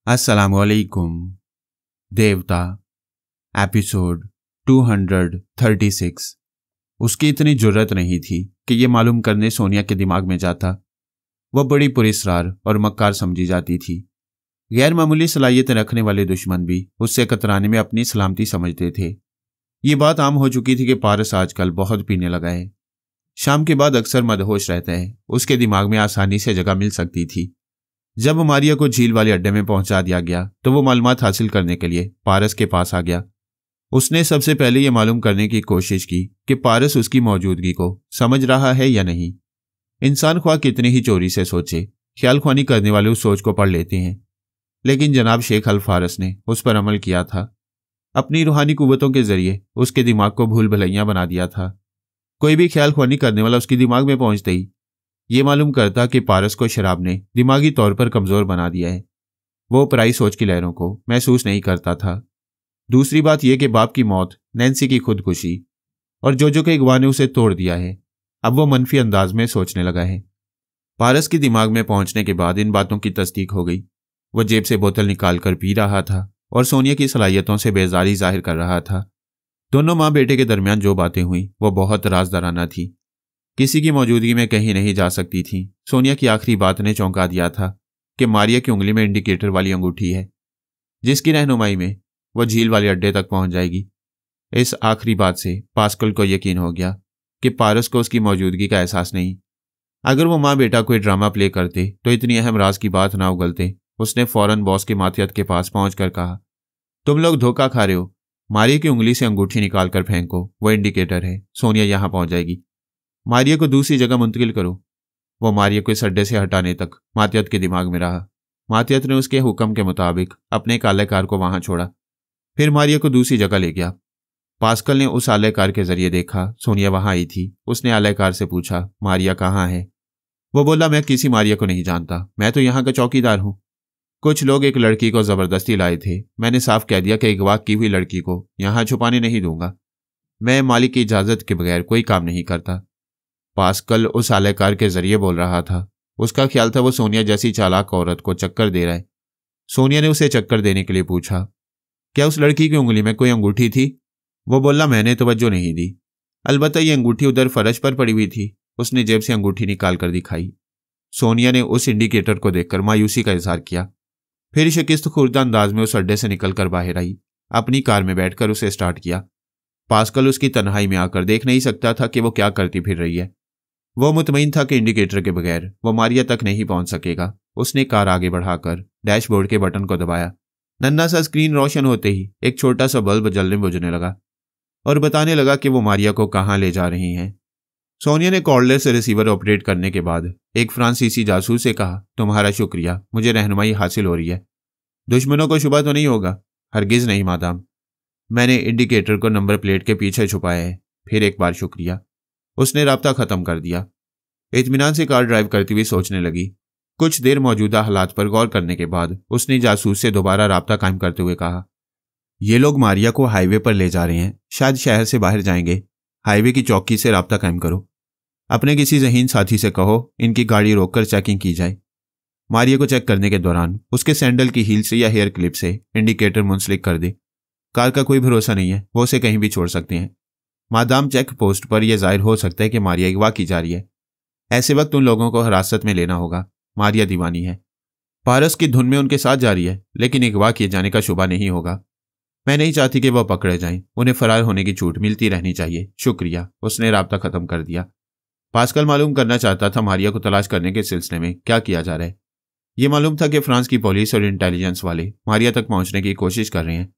अस्सलामुअलैकुम। देवता एपिसोड 236। उसकी इतनी जुर्रत नहीं थी कि ये मालूम करने सोनिया के दिमाग में जाता। वह बड़ी पुरस्कार और मक्कार समझी जाती थी। गैर मामूली सलाहियतें रखने वाले दुश्मन भी उससे कतराने में अपनी सलामती समझते थे। ये बात आम हो चुकी थी कि पारस आजकल बहुत पीने लगा है। शाम के बाद अक्सर मदहोश रहता है। उसके दिमाग में आसानी से जगह मिल सकती थी। जब मारिया को झील वाले अड्डे में पहुंचा दिया गया तो वो मालूमात हासिल करने के लिए पारस के पास आ गया। उसने सबसे पहले ये मालूम करने की कोशिश की कि पारस उसकी मौजूदगी को समझ रहा है या नहीं। इंसान ख्वाह कितनी ही चोरी से सोचे, ख्याल ख्वानी करने वाले उस सोच को पढ़ लेते हैं। लेकिन जनाब शेख अल फारस ने उस पर अमल किया था। अपनी रूहानी कुव्वतों के जरिए उसके दिमाग को भूल भुलैया बना दिया था। कोई भी ख्याल ख्वानी करने वाला उसके दिमाग में पहुंचते ही ये मालूम करता कि पारस को शराब ने दिमागी तौर पर कमजोर बना दिया है। वो पराई सोच की लहरों को महसूस नहीं करता था। दूसरी बात यह कि बाप की मौत, नैन्सी की खुदकुशी और जोजो के अगवा ने उसे तोड़ दिया है। अब वो मनफी अंदाज में सोचने लगा है। पारस के दिमाग में पहुंचने के बाद इन बातों की तस्दीक हो गई। वह जेब से बोतल निकालकर पी रहा था और सोनिया की सलाहियतों से बेजारी जाहिर कर रहा था। दोनों माँ बेटे के दरमियान जो बातें हुई वो बहुत राजदाराना थी। किसी की मौजूदगी में कहीं नहीं जा सकती थी। सोनिया की आखिरी बात ने चौंका दिया था कि मारिया की उंगली में इंडिकेटर वाली अंगूठी है, जिसकी रहनुमाई में वह झील वाले अड्डे तक पहुंच जाएगी। इस आखिरी बात से पास्कल को यकीन हो गया कि पारस को उसकी मौजूदगी का एहसास नहीं। अगर वो माँ बेटा कोई ड्रामा प्ले करते तो इतनी अहम राज की बात ना उगलते। उसने फौरन बॉस के माथियत के पास पहुंचकर कहा, तुम लोग धोखा खा रहे हो। मारिया की उंगली से अंगूठी निकाल कर फेंको, वो इंडिकेटर है। सोनिया यहां पहुंच जाएगी। मारिया को दूसरी जगह मुंतकिल करो। वो मारिया को इस अड्डे से हटाने तक मातियत के दिमाग में रहा। मातियत ने उसके हुक्म के मुताबिक अपने एक आलेकार को वहां छोड़ा, फिर मारिया को दूसरी जगह ले गया। पास्कल ने उस आलेकार के जरिए देखा सोनिया वहां आई थी। उसने आलेकार से पूछा, मारिया कहाँ है? वो बोला, मैं किसी मारिया को नहीं जानता, मैं तो यहाँ का चौकीदार हूँ। कुछ लोग एक लड़की को जबरदस्ती लाए थे। मैंने साफ कह दिया कि अगवा की हुई लड़की को यहाँ छुपाने नहीं दूंगा। मैं मालिक की इजाजत के बगैर कोई काम नहीं करता। पास्कल उस आलेकार के जरिए बोल रहा था। उसका ख्याल था वो सोनिया जैसी चालाक औरत को चक्कर दे रहा है। सोनिया ने उसे चक्कर देने के लिए पूछा, क्या उस लड़की की उंगली में कोई अंगूठी थी? वो बोला, मैंने तवज्जो नहीं दी। अलबत्ता ये अंगूठी उधर फर्श पर पड़ी हुई थी। उसने जेब से अंगूठी निकाल कर दिखाई। सोनिया ने उस इंडिकेटर को देखकर मायूसी का इजहार किया। फिर शिकस्त खुर्दा अंदाज में उस अड्डे से निकलकर बाहर आई। अपनी कार में बैठकर उसे स्टार्ट किया। पास्कल उसकी तन्हाई में आकर देख नहीं सकता था कि वो क्या करती फिर रही है। वो मुतमईन था कि इंडिकेटर के बगैर वो मारिया तक नहीं पहुंच सकेगा। उसने कार आगे बढ़ाकर डैशबोर्ड के बटन को दबाया। नन्हा सा स्क्रीन रोशन होते ही एक छोटा सा बल्ब जलने बुझने लगा और बताने लगा कि वो मारिया को कहां ले जा रही हैं। सोनिया ने कॉर्डलेस से रिसीवर ऑपरेट करने के बाद एक फ्रांसीसी जासूस से कहा, तुम्हारा शुक्रिया, मुझे रहनुमाई हासिल हो रही है। दुश्मनों को शुबा तो नहीं होगा? हरगिज नहीं मादाम। मैंने इंडिकेटर को नंबर प्लेट के पीछे छुपाया है। फिर एक बार शुक्रिया। उसने राब्ता खत्म कर दिया। इत्मीनान से कार ड्राइव करती हुई सोचने लगी। कुछ देर मौजूदा हालात पर गौर करने के बाद उसने जासूस से दोबारा राब्ता कायम करते हुए कहा, ये लोग मारिया को हाईवे पर ले जा रहे हैं, शायद शहर से बाहर जाएंगे। हाईवे की चौकी से राब्ता कायम करो। अपने किसी ज़हीन साथी से कहो इनकी गाड़ी रोककर चेकिंग की जाए। मारिया को चेक करने के दौरान उसके सैंडल की हील से या हेयर क्लिप से इंडिकेटर मुंसलिक कर दे। कार का कोई भरोसा नहीं है, वो उसे कहीं भी छोड़ सकते हैं। मादाम चेक पोस्ट पर यह जाहिर हो सकता है कि मारिया अगवा की जा रही है। ऐसे वक्त उन लोगों को हिरासत में लेना होगा। मारिया दीवानी है, पारस की धुन में उनके साथ जा रही है, लेकिन अगवा किए जाने का शुबा नहीं होगा। मैं नहीं चाहती कि वह पकड़े जाएं। उन्हें फरार होने की छूट मिलती रहनी चाहिए। शुक्रिया। उसने राब्ता खत्म कर दिया। पास्कल मालूम करना चाहता था मारिया को तलाश करने के सिलसिले में क्या किया जा रहा है। यह मालूम था कि फ्रांस की पुलिस और इंटेलिजेंस वाले मारिया तक पहुंचने की कोशिश कर रहे हैं,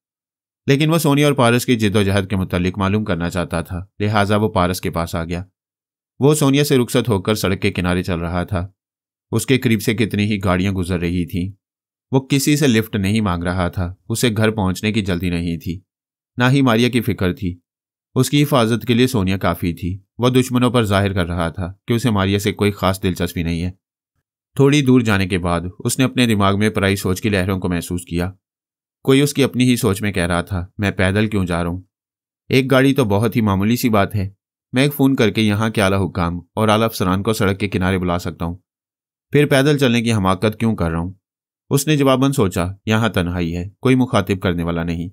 लेकिन वह सोनिया और पारस की जिद्दोजहद के मुतालिक मालूम करना चाहता था। लिहाजा वो पारस के पास आ गया। वो सोनिया से रुखसत होकर सड़क के किनारे चल रहा था। उसके करीब से कितनी ही गाड़ियां गुजर रही थीं। वो किसी से लिफ्ट नहीं मांग रहा था। उसे घर पहुंचने की जल्दी नहीं थी, ना ही मारिया की फिक्र थी। उसकी हिफाजत के लिए सोनिया काफ़ी थी। वह दुश्मनों पर जाहिर कर रहा था कि उसे मारिया से कोई खास दिलचस्पी नहीं है। थोड़ी दूर जाने के बाद उसने अपने दिमाग में पराई सोच की लहरों को महसूस किया। कोई उसकी अपनी ही सोच में कह रहा था, मैं पैदल क्यों जा रहा हूँ? एक गाड़ी तो बहुत ही मामूली सी बात है। मैं एक फ़ोन करके यहाँ के आला हुक्काम और आला अफसरान को सड़क के किनारे बुला सकता हूँ। फिर पैदल चलने की हमाकत क्यों कर रहा हूँ? उसने जवाबन सोचा, यहाँ तन्हाई है, कोई मुखातिब करने वाला नहीं।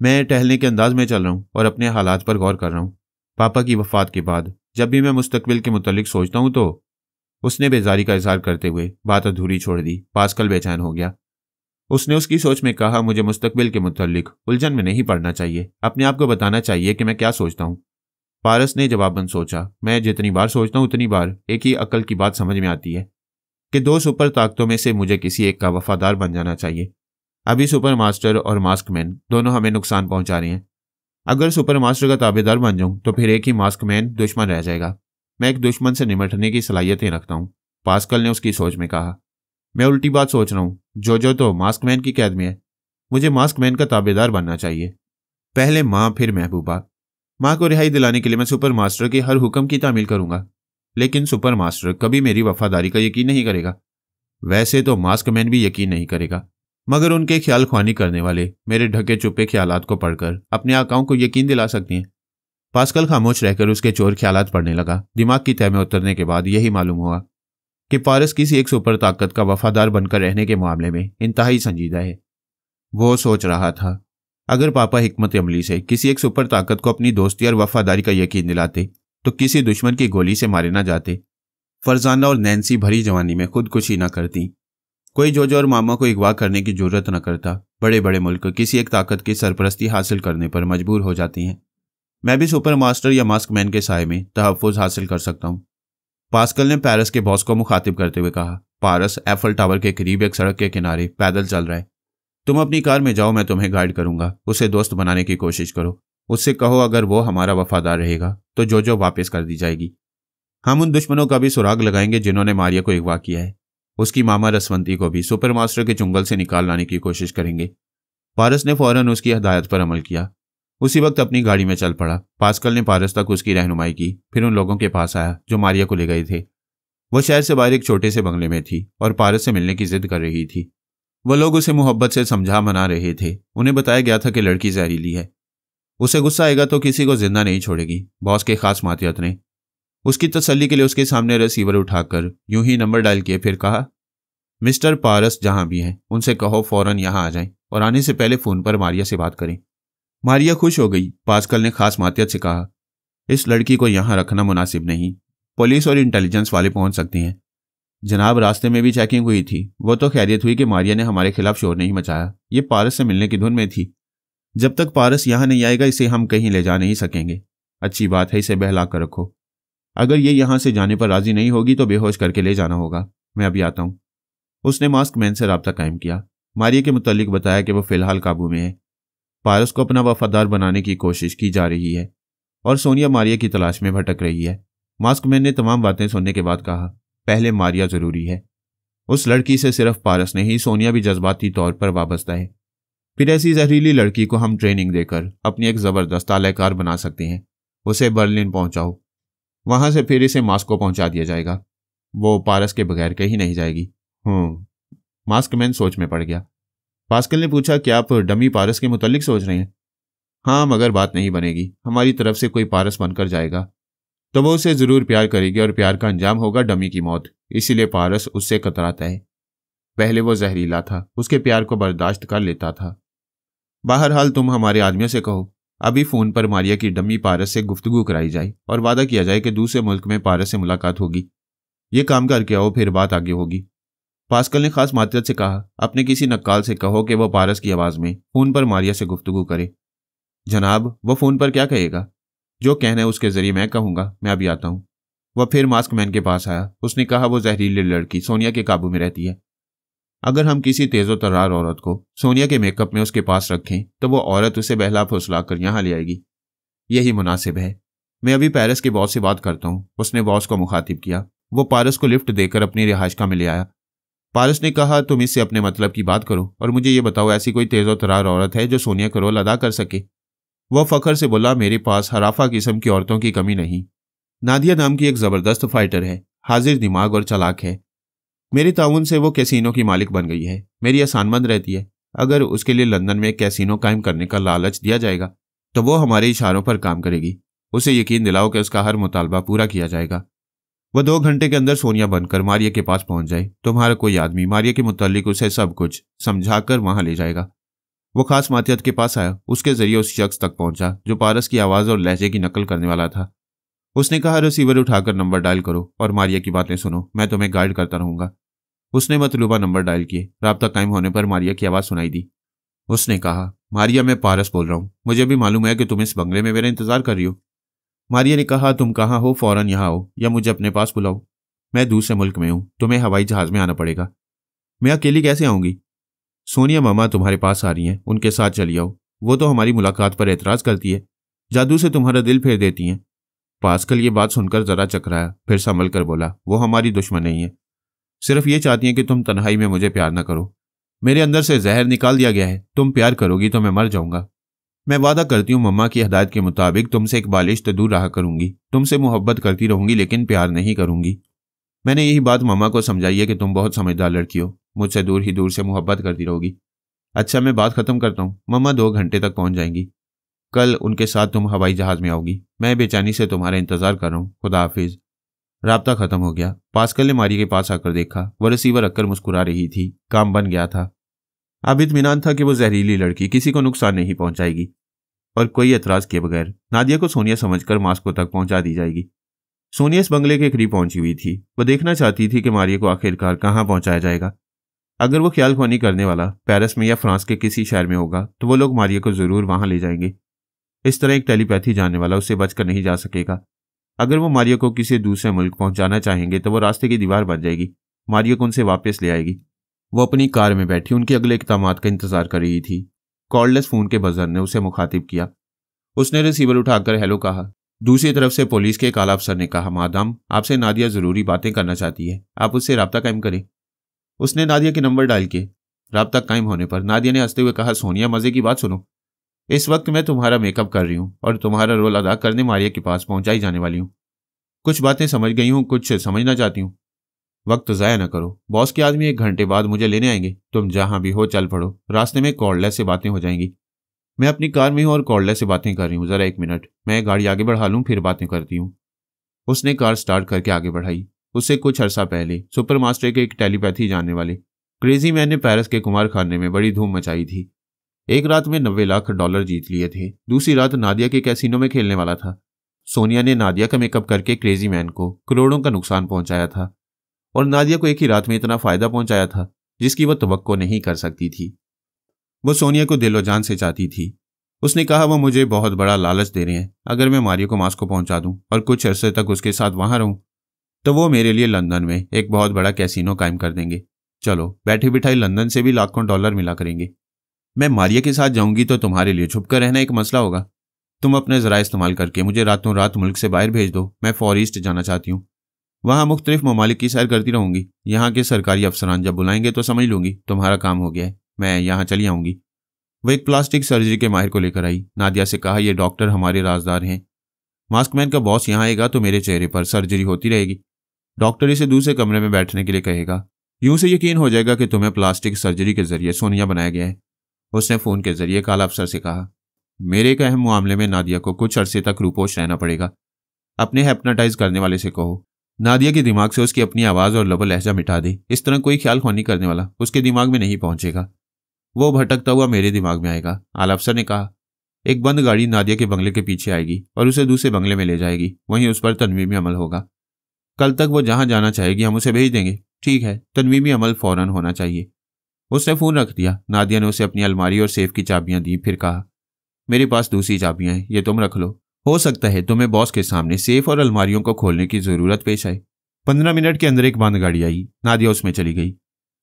मैं टहलने के अंदाज में चल रहा हूँ और अपने हालात पर गौर कर रहा हूँ। पापा की वफात के बाद जब भी मैं मुस्तकबिल के मुतल्लिक सोचता हूँ तो। उसने बेजारी का इजहार करते हुए बात अधूरी छोड़ दी। पास्कल बेचैन हो गया। उसने उसकी सोच में कहा, मुझे मुस्तकबिल के मुतल्लिक उलझन में नहीं पड़ना चाहिए, अपने आप को बताना चाहिए कि मैं क्या सोचता हूँ। पारस ने जवाबन सोचा, मैं जितनी बार सोचता हूँ उतनी बार एक ही अकल की बात समझ में आती है कि 2 सुपर ताकतों में से मुझे किसी एक का वफादार बन जाना चाहिए। अभी सुपर मास्टर और मास्कमैन दोनों हमें नुकसान पहुंचा रहे हैं। अगर सुपर मास्टर का ताबेदार बन जाऊं तो फिर एक ही मास्कमैन दुश्मन रह जाएगा। मैं एक दुश्मन से निपटने की सलाहियतें रखता हूं। पास्कल ने उसकी सोच में कहा। मैं उल्टी बात सोच रहा हूं। जोजो तो मास्कमैन की कैद में है। मुझे मास्कमैन का ताबेदार बनना चाहिए। पहले माँ फिर महबूबा। माँ को रिहाई दिलाने के लिए मैं सुपर मास्टर के हर हुक्म की तामील करूंगा, लेकिन सुपर मास्टर कभी मेरी वफादारी का यकीन नहीं करेगा। वैसे तो मास्कमैन भी यकीन नहीं करेगा, मगर उनके ख्याल ख्वानी करने वाले मेरे ढके चुपे ख्यालात को पढ़कर अपने आकाओं को यकीन दिला सकती हैं। पास्कल खामोश रहकर उसके चोर ख्यालात पढ़ने लगा। दिमाग की तह में उतरने के बाद यही मालूम हुआ कि पारस किसी एक सुपर ताकत का वफादार बनकर रहने के मामले में इंतहाई संजीदा है। वो सोच रहा था, अगर पापा हिकमत अमली से किसी एक सुपर ताकत को अपनी दोस्ती और वफादारी का यकीन दिलाते तो किसी दुश्मन की गोली से मारे ना जाते। फरजाना और नैन्सी भरी जवानी में खुदकुशी न करती। कोई जोजो और मामा को अगवा करने की जरूरत न करता। बड़े बड़े मुल्क किसी एक ताकत की सरपरस्ती हासिल करने पर मजबूर हो जाती हैं। मैं भी सुपर मास्टर या मास्कमैन के साए में तहफ़्फ़ुज़ हासिल कर सकता हूँ। पास्कल ने पारस के बॉस को मुखातिब करते हुए कहा। पारस एफल टावर के करीब एक सड़क के किनारे पैदल चल रहा है। तुम अपनी कार में जाओ, मैं तुम्हें गाइड करूंगा। उसे दोस्त बनाने की कोशिश करो। उससे कहो अगर वो हमारा वफादार रहेगा तो जोजो वापस कर दी जाएगी। हम उन दुश्मनों का भी सुराग लगाएंगे जिन्होंने मारिया को अगवा किया है। उसकी मामा रसवंती को भी सुपर मास्टर के चुंगल से निकाल लाने की कोशिश करेंगे। पारस ने फौरन उसकी हदायत पर अमल किया। उसी वक्त अपनी गाड़ी में चल पड़ा। पास्कल ने पारस तक उसकी रहनुमाई की, फिर उन लोगों के पास आया जो मारिया को ले गए थे। वो शहर से बाहर एक छोटे से बंगले में थी और पारस से मिलने की जिद कर रही थी। वो लोग उसे मोहब्बत से समझा मना रहे थे। उन्हें बताया गया था कि लड़की जहरीली है, उसे गुस्सा आएगा तो किसी को जिंदा नहीं छोड़ेगी। बॉस के खास मातियत ने उसकी तसल्ली के लिए उसके सामने रिसीवर उठाकर यूं ही नंबर डायल किए, फिर कहा, मिस्टर पारस जहां भी हैं उनसे कहो फौरन यहां आ जाएं और आने से पहले फोन पर मारिया से बात करें। मारिया खुश हो गई। पास्कल ने खास मातियत से कहा, इस लड़की को यहां रखना मुनासिब नहीं, पुलिस और इंटेलिजेंस वाले पहुंच सकते हैं। जनाब, रास्ते में भी चेकिंग हुई थी। वो तो खैरियत हुई कि मारिया ने हमारे खिलाफ शोर नहीं मचाया। ये पारस से मिलने की धुन में थी। जब तक पारस यहां नहीं आएगा इसे हम कहीं ले जा नहीं सकेंगे। अच्छी बात है, इसे बहला कर रखो। अगर ये यहां से जाने पर राजी नहीं होगी तो बेहोश करके ले जाना होगा। मैं अभी आता हूं। उसने मास्कमैन से राब्ता कायम किया। मारिया के मुतालिक बताया कि वो फिलहाल काबू में है। पारस को अपना वफादार बनाने की कोशिश की जा रही है और सोनिया मारिया की तलाश में भटक रही है। मास्कमैन ने तमाम बातें सुनने के बाद कहा, पहले मारिया जरूरी है। उस लड़की से सिर्फ पारस नहीं, सोनिया भी जज्बाती तौर पर वाबस्ता है। फिर ऐसी जहरीली लड़की को हम ट्रेनिंग देकर अपनी एक जबरदस्त आलाकार बना सकते हैं। उसे बर्लिन पहुंचाओ, वहां से फिर इसे मास्को पहुंचा दिया जाएगा। वो पारस के बगैर कहीं नहीं जाएगी। मास्कमैन सोच में पड़ गया। पास्कल ने पूछा, क्या आप डमी पारस के मुतालिक सोच रहे हैं? हाँ, मगर बात नहीं बनेगी। हमारी तरफ से कोई पारस बनकर जाएगा तो वो उसे जरूर प्यार करेगी और प्यार का अंजाम होगा डमी की मौत। इसीलिए पारस उससे कतराता है। पहले वो जहरीला था, उसके प्यार को बर्दाश्त कर लेता था। बहरहाल तुम हमारे आदमियों से कहो अभी फोन पर मारिया की डमी पारस से गुफ्तगू कराई जाए और वादा किया जाए कि दूसरे मुल्क में पारस से मुलाकात होगी। ये काम करके आओ, फिर बात आगे होगी। पास्कल ने खास मातियत से कहा, अपने किसी नक्काल से कहो कि वह पारस की आवाज में फोन पर मारिया से गुफ्तगू करे। जनाब, वह फोन पर क्या कहेगा? जो कहना है उसके जरिए मैं कहूंगा। मैं अभी आता हूं। वह फिर मास्कमैन के पास आया। उसने कहा, वो जहरीली लड़की सोनिया के काबू में रहती है। अगर हम किसी तेजो तर्रार औरत को सोनिया के मेकअप में उसके पास रखें तो वो औरत उसे बहला फुसला कर यहां ले आएगी। यही मुनासिब है। मैं अभी पेरिस के बॉस से बात करता हूं। उसने बॉस को मुखातिब किया। वो पारस को लिफ्ट देकर अपनी रिहाइशगाह में ले आया। पारस ने कहा, तुम इससे अपने मतलब की बात करो और मुझे ये बताओ, ऐसी कोई तेजो तर्रार औरत है जो सोनिया का रोल अदा कर सके? वह फखर से बोला, मेरे पास हराफा किस्म की औरतों की कमी नहीं। नादिया नाम की एक जबरदस्त फाइटर है, हाजिर दिमाग और चालाक है। मेरे ताउन से वो कैसीनो की मालिक बन गई है। मेरी आसानमंद रहती है। अगर उसके लिए लंदन में एक कैसीनो कायम करने का लालच दिया जाएगा तो वो हमारे इशारों पर काम करेगी। उसे यकीन दिलाओ कि उसका हर मुतालबा पूरा किया जाएगा। वह 2 घंटे के अंदर सोनिया बनकर मारिया के पास पहुंच जाए। तुम्हारा कोई आदमी मारिया के मुतालिक उसे सब कुछ समझाकर वहां ले जाएगा। वो खास मातियत के पास आया, उसके जरिए उस शख्स तक पहुंचा जो पारस की आवाज और लहजे की नकल करने वाला था। उसने कहा, रिसीवर उठाकर नंबर डायल करो और मारिया की बातें सुनो, मैं तुम्हें गाइड करता रहूंगा। उसने मतलूबा नंबर डायल किए। राब्ता कायम होने पर मारिया की आवाज सुनाई दी। उसने कहा, मारिया मैं पारस बोल रहा हूँ, मुझे भी मालूम है कि तुम इस बंगले में मेरा इंतजार कर रही हो। मारिया ने कहा, तुम कहाँ हो, फौरन यहाँ आओ या मुझे अपने पास बुलाओ। मैं दूसरे मुल्क में हूँ, तुम्हें हवाई जहाज में आना पड़ेगा। मैं अकेली कैसे आऊंगी? सोनिया मामा तुम्हारे पास आ रही हैं, उनके साथ चली आओ। वो तो हमारी मुलाकात पर एतराज करती है, जादू से तुम्हारा दिल फेर देती हैं। पास्कल ये बात सुनकर जरा चकराया, फिर संभल कर बोला, वो हमारी दुश्मन नहीं है, सिर्फ ये चाहती हैं कि तुम तन्हाई में मुझे प्यार न करो। मेरे अंदर से जहर निकाल दिया गया है, तुम प्यार करोगी तो मैं मर जाऊंगा। मैं वादा करती हूँ मम्मा की हिदायत के मुताबिक तुमसे एक बालिश तो दूर रहा करूंगी, तुमसे मोहब्बत करती रहूंगी लेकिन प्यार नहीं करूंगी। मैंने यही बात मम्मा को समझाई है कि तुम बहुत समझदार लड़की हो, मुझसे दूर ही दूर से मोहब्बत करती रहोगी। अच्छा मैं बात खत्म करता हूँ, मम्मा 2 घंटे तक पहुंच जाएंगी। कल उनके साथ तुम हवाई जहाज में आओगी। मैं बेचैनी से तुम्हारा इंतजार कर रहा हूँ, खुदा हाफिज। राब्ता खत्म हो गया। पास्कल ने मारिया के पास आकर देखा, वह रिसीवर रखकर मुस्कुरा रही थी। काम बन गया था। अब इत्मीनान था कि वो जहरीली लड़की किसी को नुकसान नहीं पहुंचाएगी और कोई एतराज किए बगैर नादिया को सोनिया समझकर मास्को तक पहुंचा दी जाएगी। सोनिया इस बंगले के करीब पहुंची हुई थी। वह देखना चाहती थी कि मारिया को आखिरकार कहां पहुंचाया जाएगा। अगर वो ख्याल ख्वानी करने वाला पेरिस में या फ्रांस के किसी शहर में होगा तो वो लोग मारिया को जरूर वहां ले जाएंगे। इस तरह एक टेलीपैथी जानने वाला उससे बचकर नहीं जा सकेगा। अगर वो मारिया को किसी दूसरे मुल्क पहुंचाना चाहेंगे तो वो रास्ते की दीवार बन जाएगी, मारिया को उनसे वापस ले आएगी। वो अपनी कार में बैठी उनके अगले इक़दामात का इंतजार कर रही थी। कॉर्डलेस फोन के बजर ने उसे मुखातिब किया। उसने रिसीवर उठाकर हेलो कहा। दूसरी तरफ से पुलिस के एक आला अफसर ने कहा, मादाम आपसे नादिया जरूरी बातें करना चाहती है, आप उससे राब्ता कायम करें। उसने नादिया के नंबर डायल किए। राब्ता कायम होने पर नादिया ने हंसते हुए कहा, सोनिया मजे की बात सुनो, इस वक्त मैं तुम्हारा मेकअप कर रही हूँ और तुम्हारा रोल अदा करने मारिया के पास पहुंचाई जाने वाली हूँ। कुछ बातें समझ गई हूँ, कुछ समझना चाहती हूँ। वक्त ज़ाया न करो, बॉस के आदमी 1 घंटे बाद मुझे लेने आएंगे। तुम जहां भी हो चल पड़ो, रास्ते में कॉर्डलेस से बातें हो जाएंगी। मैं अपनी कार में हूँ और कॉर्डलेस से बातें कर रही हूँ, जरा 1 मिनट, मैं गाड़ी आगे बढ़ा लूँ फिर बातें करती हूँ। उसने कार स्टार्ट करके आगे बढ़ाई। उससे कुछ अर्सा पहले सुपर मास्टर के एक टेलीपैथी जानने वाले क्रेजी मैन ने पेरिस के कुमार खाने में बड़ी धूम मचाई थी। एक रात में $90 लाख जीत लिए थे। दूसरी रात नादिया के कैसीनो में खेलने वाला था। सोनिया ने नादिया का मेकअप करके क्रेजी मैन को करोड़ों का नुकसान पहुंचाया था और नादिया को एक ही रात में इतना फायदा पहुंचाया था जिसकी वह तवक्को नहीं कर सकती थी। वो सोनिया को दिलो जान से चाहती थी। उसने कहा, वो मुझे बहुत बड़ा लालच दे रहे हैं। अगर मैं मारिया को मास्को पहुंचा दूं और कुछ अरसे तक उसके साथ वहां रहूं तो वो मेरे लिए लंदन में एक बहुत बड़ा कैसीनो कायम कर देंगे। चलो बैठे बिठाई लंदन से भी लाखों डॉलर मिला करेंगे। मैं मारिया के साथ जाऊंगी तो तुम्हारे लिए छुप कर रहना एक मसला होगा। तुम अपने जरा इस्तेमाल करके मुझे रातों रात मुल्क से बाहर भेज दो। मैं फॉर ईस्ट जाना चाहती हूँ। वहां मुख्तलिफ ममालिक की सैर करती रहूंगी। यहाँ के सरकारी अफसरान जब बुलाएंगे तो समझ लूंगी तुम्हारा काम हो गया है, मैं यहाँ चली आऊंगी। वह एक प्लास्टिक सर्जरी के माहिर को लेकर आई। नादिया से कहा, ये डॉक्टर हमारे राजदार हैं। मास्कमैन का बॉस यहाँ आएगा तो मेरे चेहरे पर सर्जरी होती रहेगी। डॉक्टर इसे दूसरे कमरे में बैठने के लिए कहेगा। यूं से यकीन हो जाएगा कि तुम्हें प्लास्टिक सर्जरी के जरिए सोनिया बनाया गया है। उसने फोन के जरिए काला अफसर से कहा, मेरे एक अहम मामले में नादिया को कुछ अरसे तक रूपोश रहना पड़ेगा। अपने हिप्नोटाइज करने वाले से कहो नादिया के दिमाग से उसकी अपनी आवाज और लबो लहजा मिटा दे। इस तरह कोई ख्याल ख्वानी करने वाला उसके दिमाग में नहीं पहुंचेगा, वो भटकता हुआ मेरे दिमाग में आएगा। आला अफसर ने कहा, एक बंद गाड़ी नादिया के बंगले के पीछे आएगी और उसे दूसरे बंगले में ले जाएगी। वहीं उस पर तनवीमी अमल होगा। कल तक वो जहां जाना चाहेगी हम उसे भेज देंगे। ठीक है, तनवीमी अमल फौरन होना चाहिए। उसने फोन रख दिया। नादिया ने उसे अपनी अलमारी और सेफ की चाबियां दी, फिर कहा, मेरे पास दूसरी चाबियां हैं, ये तुम रख लो। हो सकता है तुम्हें बॉस के सामने सेफ और अलमारियों को खोलने की जरूरत पेश आए। 15 मिनट के अंदर एक बंद गाड़ी आई। नादिया उसमें चली गई।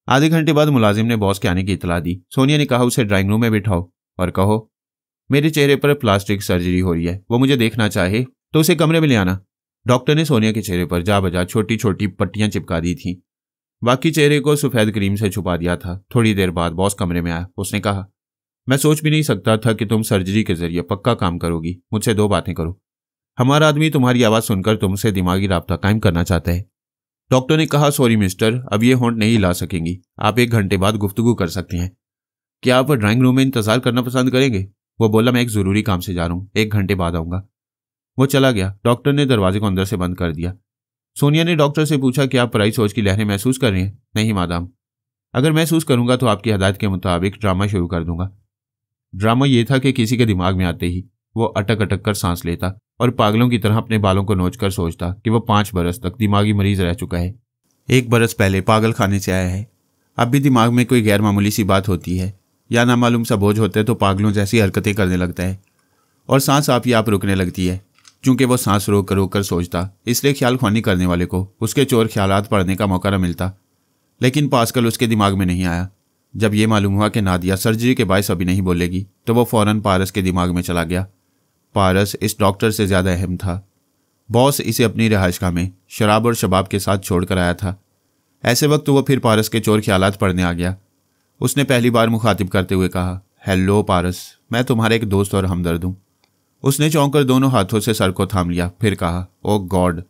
आधे घंटे बाद मुलाजिम ने बॉस के आने की इतला दी। सोनिया ने कहा, उसे ड्राइंग रूम में बिठाओ और कहो मेरे चेहरे पर प्लास्टिक सर्जरी हो रही है, वो मुझे देखना चाहे तो उसे कमरे में ले आना। डॉक्टर ने सोनिया के चेहरे पर जा बजा छोटी छोटी पट्टियां चिपका दी थी। बाकी चेहरे को सफेद क्रीम से छुपा दिया था। थोड़ी देर बाद बॉस कमरे में आया। उसने कहा, मैं सोच भी नहीं सकता था कि तुम सर्जरी के जरिए पक्का काम करोगी। मुझसे 2 बातें करो। हमारा आदमी तुम्हारी आवाज सुनकर तुमसे दिमागी राब्ता कायम करना चाहता है। डॉक्टर ने कहा, सॉरी मिस्टर, अब ये होंठ नहीं ला सकेंगी। आप 1 घंटे बाद गुफ्तगू कर सकते हैं। क्या आप ड्राइंग रूम में इंतजार करना पसंद करेंगे? वो बोला, मैं एक जरूरी काम से जा रहा हूँ, 1 घंटे बाद आऊंगा। वो चला गया। डॉक्टर ने दरवाजे को अंदर से बंद कर दिया। सोनिया ने डॉक्टर से पूछा कि आप पराई सोच की लहरें महसूस कर रही हैं? नहीं मादाम, अगर महसूस करूंगा तो आपकी हदायत के मुताबिक ड्रामा शुरू कर दूंगा। ड्रामा यह था कि किसी के दिमाग में आते ही वो अटक अटक कर सांस लेता और पागलों की तरह अपने बालों को नोचकर सोचता कि वो 5 बरस तक दिमागी मरीज रह चुका है, 1 बरस पहले पागल खाने से आया है। अब भी दिमाग में कोई गैर मामूली सी बात होती है या नामालूम सा बोझ होता है तो पागलों जैसी हरकतें करने लगता है और सांस आप ही आप रुकने लगती है। चूंकि वो सांस रोक कर सोचता, इसलिए ख्याल ख्वानी करने वाले को उसके चोर ख्यालात पढ़ने का मौका न मिलता। लेकिन पास्कल उसके दिमाग में नहीं आया। जब ये मालूम हुआ कि नादिया सर्जरी के बायस अभी नहीं बोलेगी तो वो फौरन पारस के दिमाग में चला गया। पारस इस डॉक्टर से ज़्यादा अहम था। बॉस इसे अपनी रिहाइशगाह में शराब और शबाब के साथ छोड़ कर आया था। ऐसे वक्त वो फिर पारस के चोर ख्यालात पढ़ने आ गया। उसने पहली बार मुखातिब करते हुए कहा, हेलो पारस, मैं तुम्हारा एक दोस्त और हमदर्द हूँ। उसने चौंक कर दोनों हाथों से सर को थाम लिया, फिर कहा, ओ गॉड,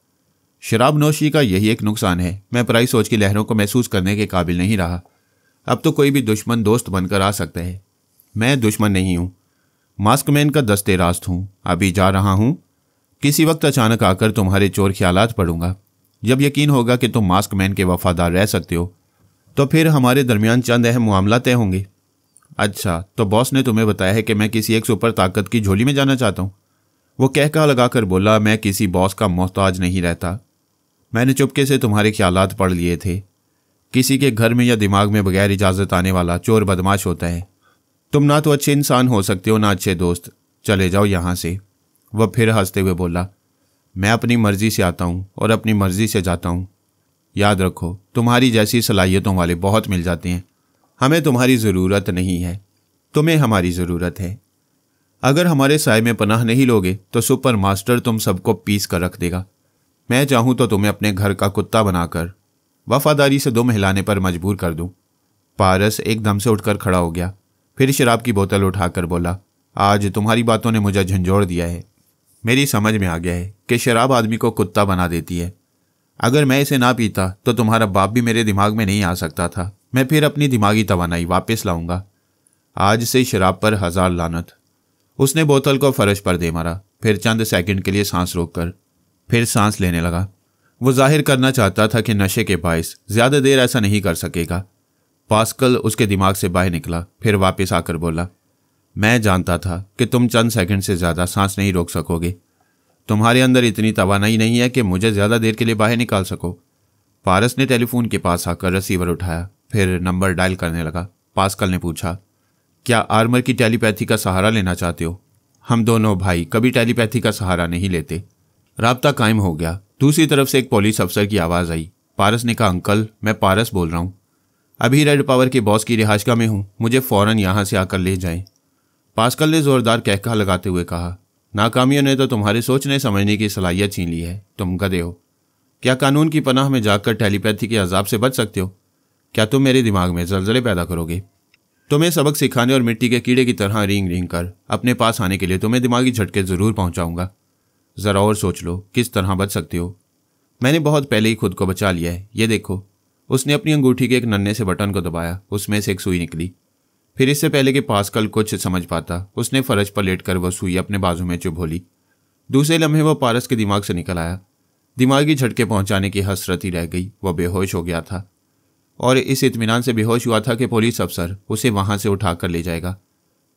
शराब नोशी का यही एक नुकसान है, मैं पराई सोच की लहरों को महसूस करने के काबिल नहीं रहा। अब तो कोई भी दुश्मन दोस्त बनकर आ सकता है। मैं दुश्मन नहीं हूँ, मास्कमैन का दस्ते रास्त हूँ। अभी जा रहा हूँ, किसी वक्त अचानक आकर तुम्हारे चोर ख्यालात पढ़ूंगा। जब यकीन होगा कि तुम मास्कमैन के वफादार रह सकते हो तो फिर हमारे दरमियान चंद अहम मामला तय होंगे। अच्छा, तो बॉस ने तुम्हें बताया है कि मैं किसी एक सुपर ताकत की झोली में जाना चाहता हूँ? वो कहका लगाकर बोला, मैं किसी बॉस का मोहताज नहीं रहता। मैंने चुपके से तुम्हारे ख्यालात पढ़ लिए थे। किसी के घर में या दिमाग में बगैर इजाज़त आने वाला चोर बदमाश होता है। तुम ना तो अच्छे इंसान हो सकते हो ना अच्छे दोस्त। चले जाओ यहाँ से। वह फिर हंसते हुए बोला, मैं अपनी मर्जी से आता हूँ और अपनी मर्जी से जाता हूँ। याद रखो, तुम्हारी जैसी सलाहियतों वाले बहुत मिल जाते हैं। हमें तुम्हारी ज़रूरत नहीं है, तुम्हें हमारी ज़रूरत है। अगर हमारे साय में पनाह नहीं लोगे तो सुपर मास्टर तुम सबको पीस कर रख देगा। मैं चाहूँ तो तुम्हें अपने घर का कुत्ता बनाकर वफादारी से दुम हिलाने पर मजबूर कर दूँ। पारस एकदम से उठकर खड़ा हो गया, फिर शराब की बोतल उठाकर बोला, आज तुम्हारी बातों ने मुझे झंझोड़ दिया है। मेरी समझ में आ गया है कि शराब आदमी को कुत्ता बना देती है। अगर मैं इसे ना पीता तो तुम्हारा बाप भी मेरे दिमाग में नहीं आ सकता था। मैं फिर अपनी दिमागी तवानाई वापस लाऊंगा। आज से शराब पर 1000 लानत। उसने बोतल को फर्श पर दे मारा, फिर चंद सेकंड के लिए सांस रोककर फिर सांस लेने लगा। वो जाहिर करना चाहता था कि नशे के बायस ज्यादा देर ऐसा नहीं कर सकेगा। पास्कल उसके दिमाग से बाहर निकला, फिर वापस आकर बोला, मैं जानता था कि तुम चंद सेकंड से ज्यादा सांस नहीं रोक सकोगे। तुम्हारे अंदर इतनी तवानाई नहीं है कि मुझे ज्यादा देर के लिए बाहर निकाल सको। पारस ने टेलीफोन के पास आकर रिसीवर उठाया, फिर नंबर डायल करने लगा। पास्कल ने पूछा, क्या आर्मर की टेलीपैथी का सहारा लेना चाहते हो? हम दोनों भाई कभी टेलीपैथी का सहारा नहीं लेते। राब्ता कायम हो गया। दूसरी तरफ से एक पुलिस अफसर की आवाज़ आई। पारस ने कहा, अंकल, मैं पारस बोल रहा हूँ। अभी रेड पावर के बॉस की रिहाइशगाह में हूँ, मुझे फ़ौरन यहाँ से आकर ले जाएं। पास्कल ने ज़ोरदार कहका लगाते हुए कहा, नाकामियों ने तो तुम्हारे सोचने समझने की सलाहियत छीन ली है। तुम गधे हो। क्या कानून की पनाह में जाकर टेलीपैथी के अजाब से बच सकते हो? क्या तुम मेरे दिमाग में जलजले पैदा करोगे? तुम्हें सबक सिखाने और मिट्टी के कीड़े की तरह रींग रींग कर अपने पास आने के लिए तुम्हें दिमागी झटके ज़रूर पहुंचाऊंगा। ज़रा और सोच लो किस तरह बच सकते हो। मैंने बहुत पहले ही खुद को बचा लिया है, ये देखो। उसने अपनी अंगूठी के एक नन्हे से बटन को दबाया, उसमें से एक सुई निकली। फिर इससे पहले कि पास्कल कुछ समझ पाता, उसने फर्श पर लेटकर वह सुई अपने बाजू में चुभोली। दूसरे लम्हे वो पारस के दिमाग से निकल आया। दिमागी झटके पहुंचाने की हसरत ही रह गई। वह बेहोश हो गया था और इस इत्मीनान से बेहोश हुआ था कि पुलिस अफसर उसे वहां से उठाकर ले जाएगा।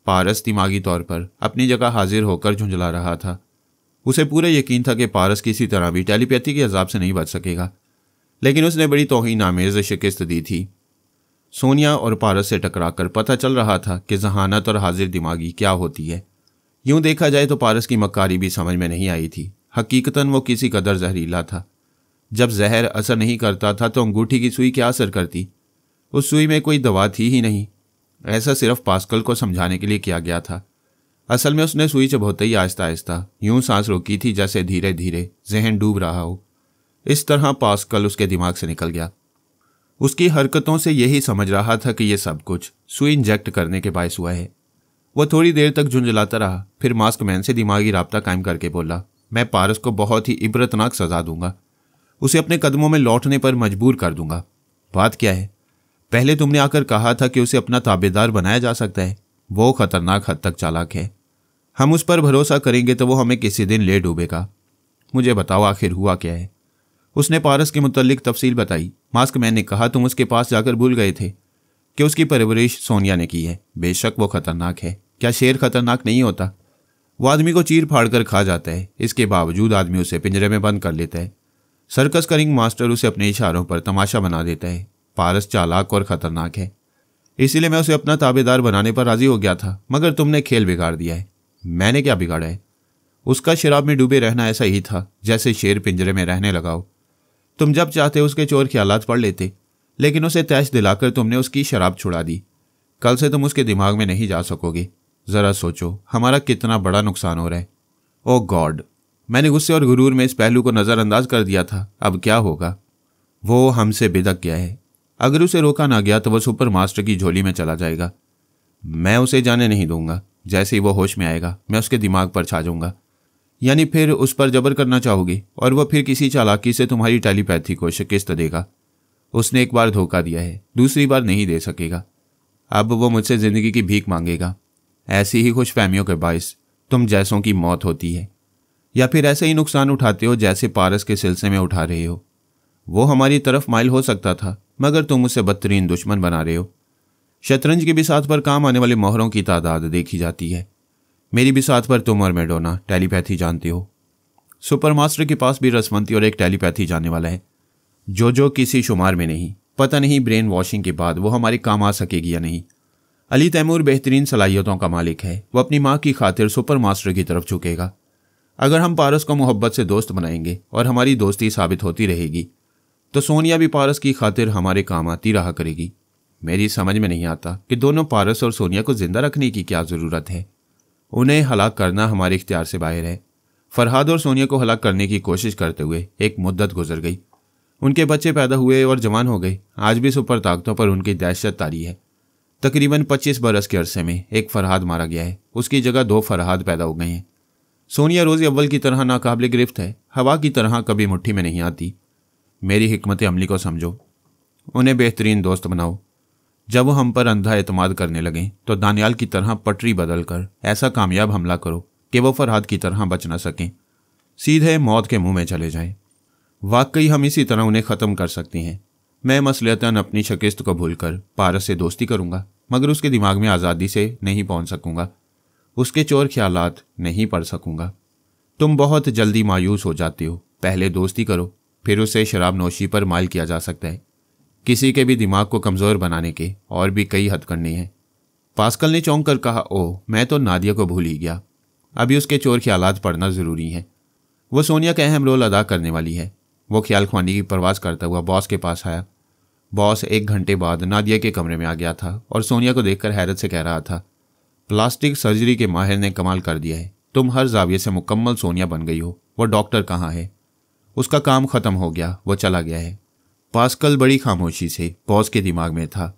पारस दिमागी तौर पर अपनी जगह हाजिर होकर झुंझला रहा था। उसे पूरा यकीन था कि पारस किसी तरह भी टेलीपैथी के अजाब से नहीं बच सकेगा, लेकिन उसने बड़ी तौहीन-आमेज़ शिकस्त दी थी। सोनिया और पारस से टकराकर पता चल रहा था कि जहानत और हाजिर दिमागी क्या होती है। यूं देखा जाए तो पारस की मक्कारी भी समझ में नहीं आई थी। हकीकतन वो किसी कदर जहरीला था। जब जहर असर नहीं करता था तो अंगूठी की सुई क्या असर करती? उस सुई में कोई दवा थी ही नहीं। ऐसा सिर्फ पास्कल को समझाने के लिए किया गया था। असल में उसने सुई चबोते ही आहिस्ता आहिस्ता यूं सांस रोकी थी जैसे धीरे धीरे जहन डूब रहा हो। इस तरह पास्कल उसके दिमाग से निकल गया। उसकी हरकतों से यही समझ रहा था कि यह सब कुछ सुई इंजेक्ट करने के बायस हुआ है। वह थोड़ी देर तक झुंझलाता रहा, फिर मास्कमैन से दिमागी राब्ता कायम करके बोला, मैं पारस को बहुत ही इबरतनाक सजा दूंगा। उसे अपने कदमों में लौटने पर मजबूर कर दूंगा। बात क्या है? पहले तुमने आकर कहा था कि उसे अपना ताबेदार बनाया जा सकता है। वो खतरनाक हद तक चालाक है। हम उस पर भरोसा करेंगे तो वो हमें किसी दिन ले डूबेगा। मुझे बताओ आखिर हुआ क्या है? उसने पारस के मुतल्लिक तफसील बताई। मास्क मैन ने कहा, तुम उसके पास जाकर भूल गए थे कि उसकी परवरिश सोनिया ने की है। बेशक वो खतरनाक है, क्या शेर खतरनाक नहीं होता? वो आदमी को चीर फाड़ कर खा जाता है, इसके बावजूद आदमी उसे पिंजरे में बंद कर लेता है। सर्कस का रिंग मास्टर उसे अपने इशारों पर तमाशा बना देता है। पारस चालाक और खतरनाक है, इसीलिए मैं उसे अपना ताबेदार बनाने पर राजी हो गया था, मगर तुमने खेल बिगाड़ दिया है। मैंने क्या बिगाड़ा है? उसका शराब में डूबे रहना ऐसा ही था जैसे शेर पिंजरे में रहने लगा हो। तुम जब चाहते उसके चोर ख्यालात पढ़ लेते, लेकिन उसे तैश दिलाकर तुमने उसकी शराब छुड़ा दी। कल से तुम उसके दिमाग में नहीं जा सकोगे। जरा सोचो हमारा कितना बड़ा नुकसान हो रहा है। ओह गॉड, मैंने गुस्से और गुरूर में इस पहलू को नज़रअंदाज कर दिया था। अब क्या होगा? वो हमसे बिदक गया है। अगर उसे रोका ना गया तो वह सुपर मास्टर की झोली में चला जाएगा। मैं उसे जाने नहीं दूंगा। जैसे ही वो होश में आएगा मैं उसके दिमाग पर छा जाऊंगा। यानी फिर उस पर जबर करना चाहोगे और वह फिर किसी चालाकी से तुम्हारी टेलीपैथी को शिकस्त देगा। उसने एक बार धोखा दिया है, दूसरी बार नहीं दे सकेगा। अब वो मुझसे जिंदगी की भीख मांगेगा। ऐसी ही खुशफहमियों के बायस तुम जैसों की मौत होती है, या फिर ऐसे ही नुकसान उठाते हो जैसे पारस के सिलसिले में उठा रहे हो। वो हमारी तरफ माइल हो सकता था, मगर तुम उसे बदतरीन दुश्मन बना रहे हो। शतरंज की बिसात पर काम आने वाले मोहरों की तादाद देखी जाती है। मेरी बिसात पर तुम और मेडोना टेलीपैथी जानते हो। सुपर मास्टर के पास भी रसवंती और एक टेलीपैथी जानने वाला है, जो किसी शुमार में नहीं। पता नहीं ब्रेन वॉशिंग के बाद वो हमारे काम आ सकेगी या नहीं। अली तैमूर बेहतरीन सलाहियतों का मालिक है। वो अपनी माँ की खातिर सुपर मास्टर की तरफ झुकेगा। अगर हम पारस को मोहब्बत से दोस्त बनाएंगे और हमारी दोस्ती साबित होती रहेगी तो सोनिया भी पारस की खातिर हमारे काम आती रहा करेगी। मेरी समझ में नहीं आता कि दोनों पारस और सोनिया को जिंदा रखने की क्या ज़रूरत है। उन्हें हलाक करना हमारे इख्तियार से बाहर है। फरहाद और सोनिया को हलाक करने की कोशिश करते हुए एक मुद्दत गुजर गई। उनके बच्चे पैदा हुए और जवान हो गए। आज भी सुपर ताकतों पर उनकी दहशत तारी है। तकरीबन 25 बरस के अरसे में एक फरहाद मारा गया है, उसकी जगह 2 फरहाद पैदा हो गए हैं। सोनिया रोज़ अव्वल की तरह नाकाबिल गिरफ्त है, हवा की तरह कभी मुट्ठी में नहीं आती। मेरी हिकमत अमली को समझो, उन्हें बेहतरीन दोस्त बनाओ। जब वो हम पर अंधा एतमाद करने लगें तो दानियाल की तरह पटरी बदल कर ऐसा कामयाब हमला करो कि वो फरहाद की तरह बच न सकें, सीधे मौत के मुंह में चले जाएं। वाकई हम इसी तरह उन्हें ख़त्म कर सकते हैं। मैं मसलतन अपनी शिकस्त को भूलकर पारस से दोस्ती करूंगा, मगर उसके दिमाग में आज़ादी से नहीं पहुंच सकूंगा। उसके चोर ख्यालात नहीं पढ़ सकूंगा। तुम बहुत जल्दी मायूस हो जाते हो। पहले दोस्ती करो, फिर उसे शराब नोशी पर माइल किया जा सकता है। किसी के भी दिमाग को कमज़ोर बनाने के और भी कई हथकंडे हैं। पास्कल ने चौंक कर कहा, ओह मैं तो नादिया को भूल ही गया। अभी उसके चोर ख्यालात पढ़ना ज़रूरी है। वो सोनिया का अहम रोल अदा करने वाली है। वो ख्याल ख्वानी की परवास करता हुआ बॉस के पास आया। बॉस 1 घंटे बाद नादिया के कमरे में आ गया था और सोनिया को देखकर हैरत से कह रहा था, प्लास्टिक सर्जरी के माहिर ने कमाल कर दिया है। तुम हर जाविये से मुकम्मल सोनिया बन गई हो। वो डॉक्टर कहाँ है? उसका काम ख़त्म हो गया, वो चला गया है। पास्कल बड़ी खामोशी से बॉस के दिमाग में था।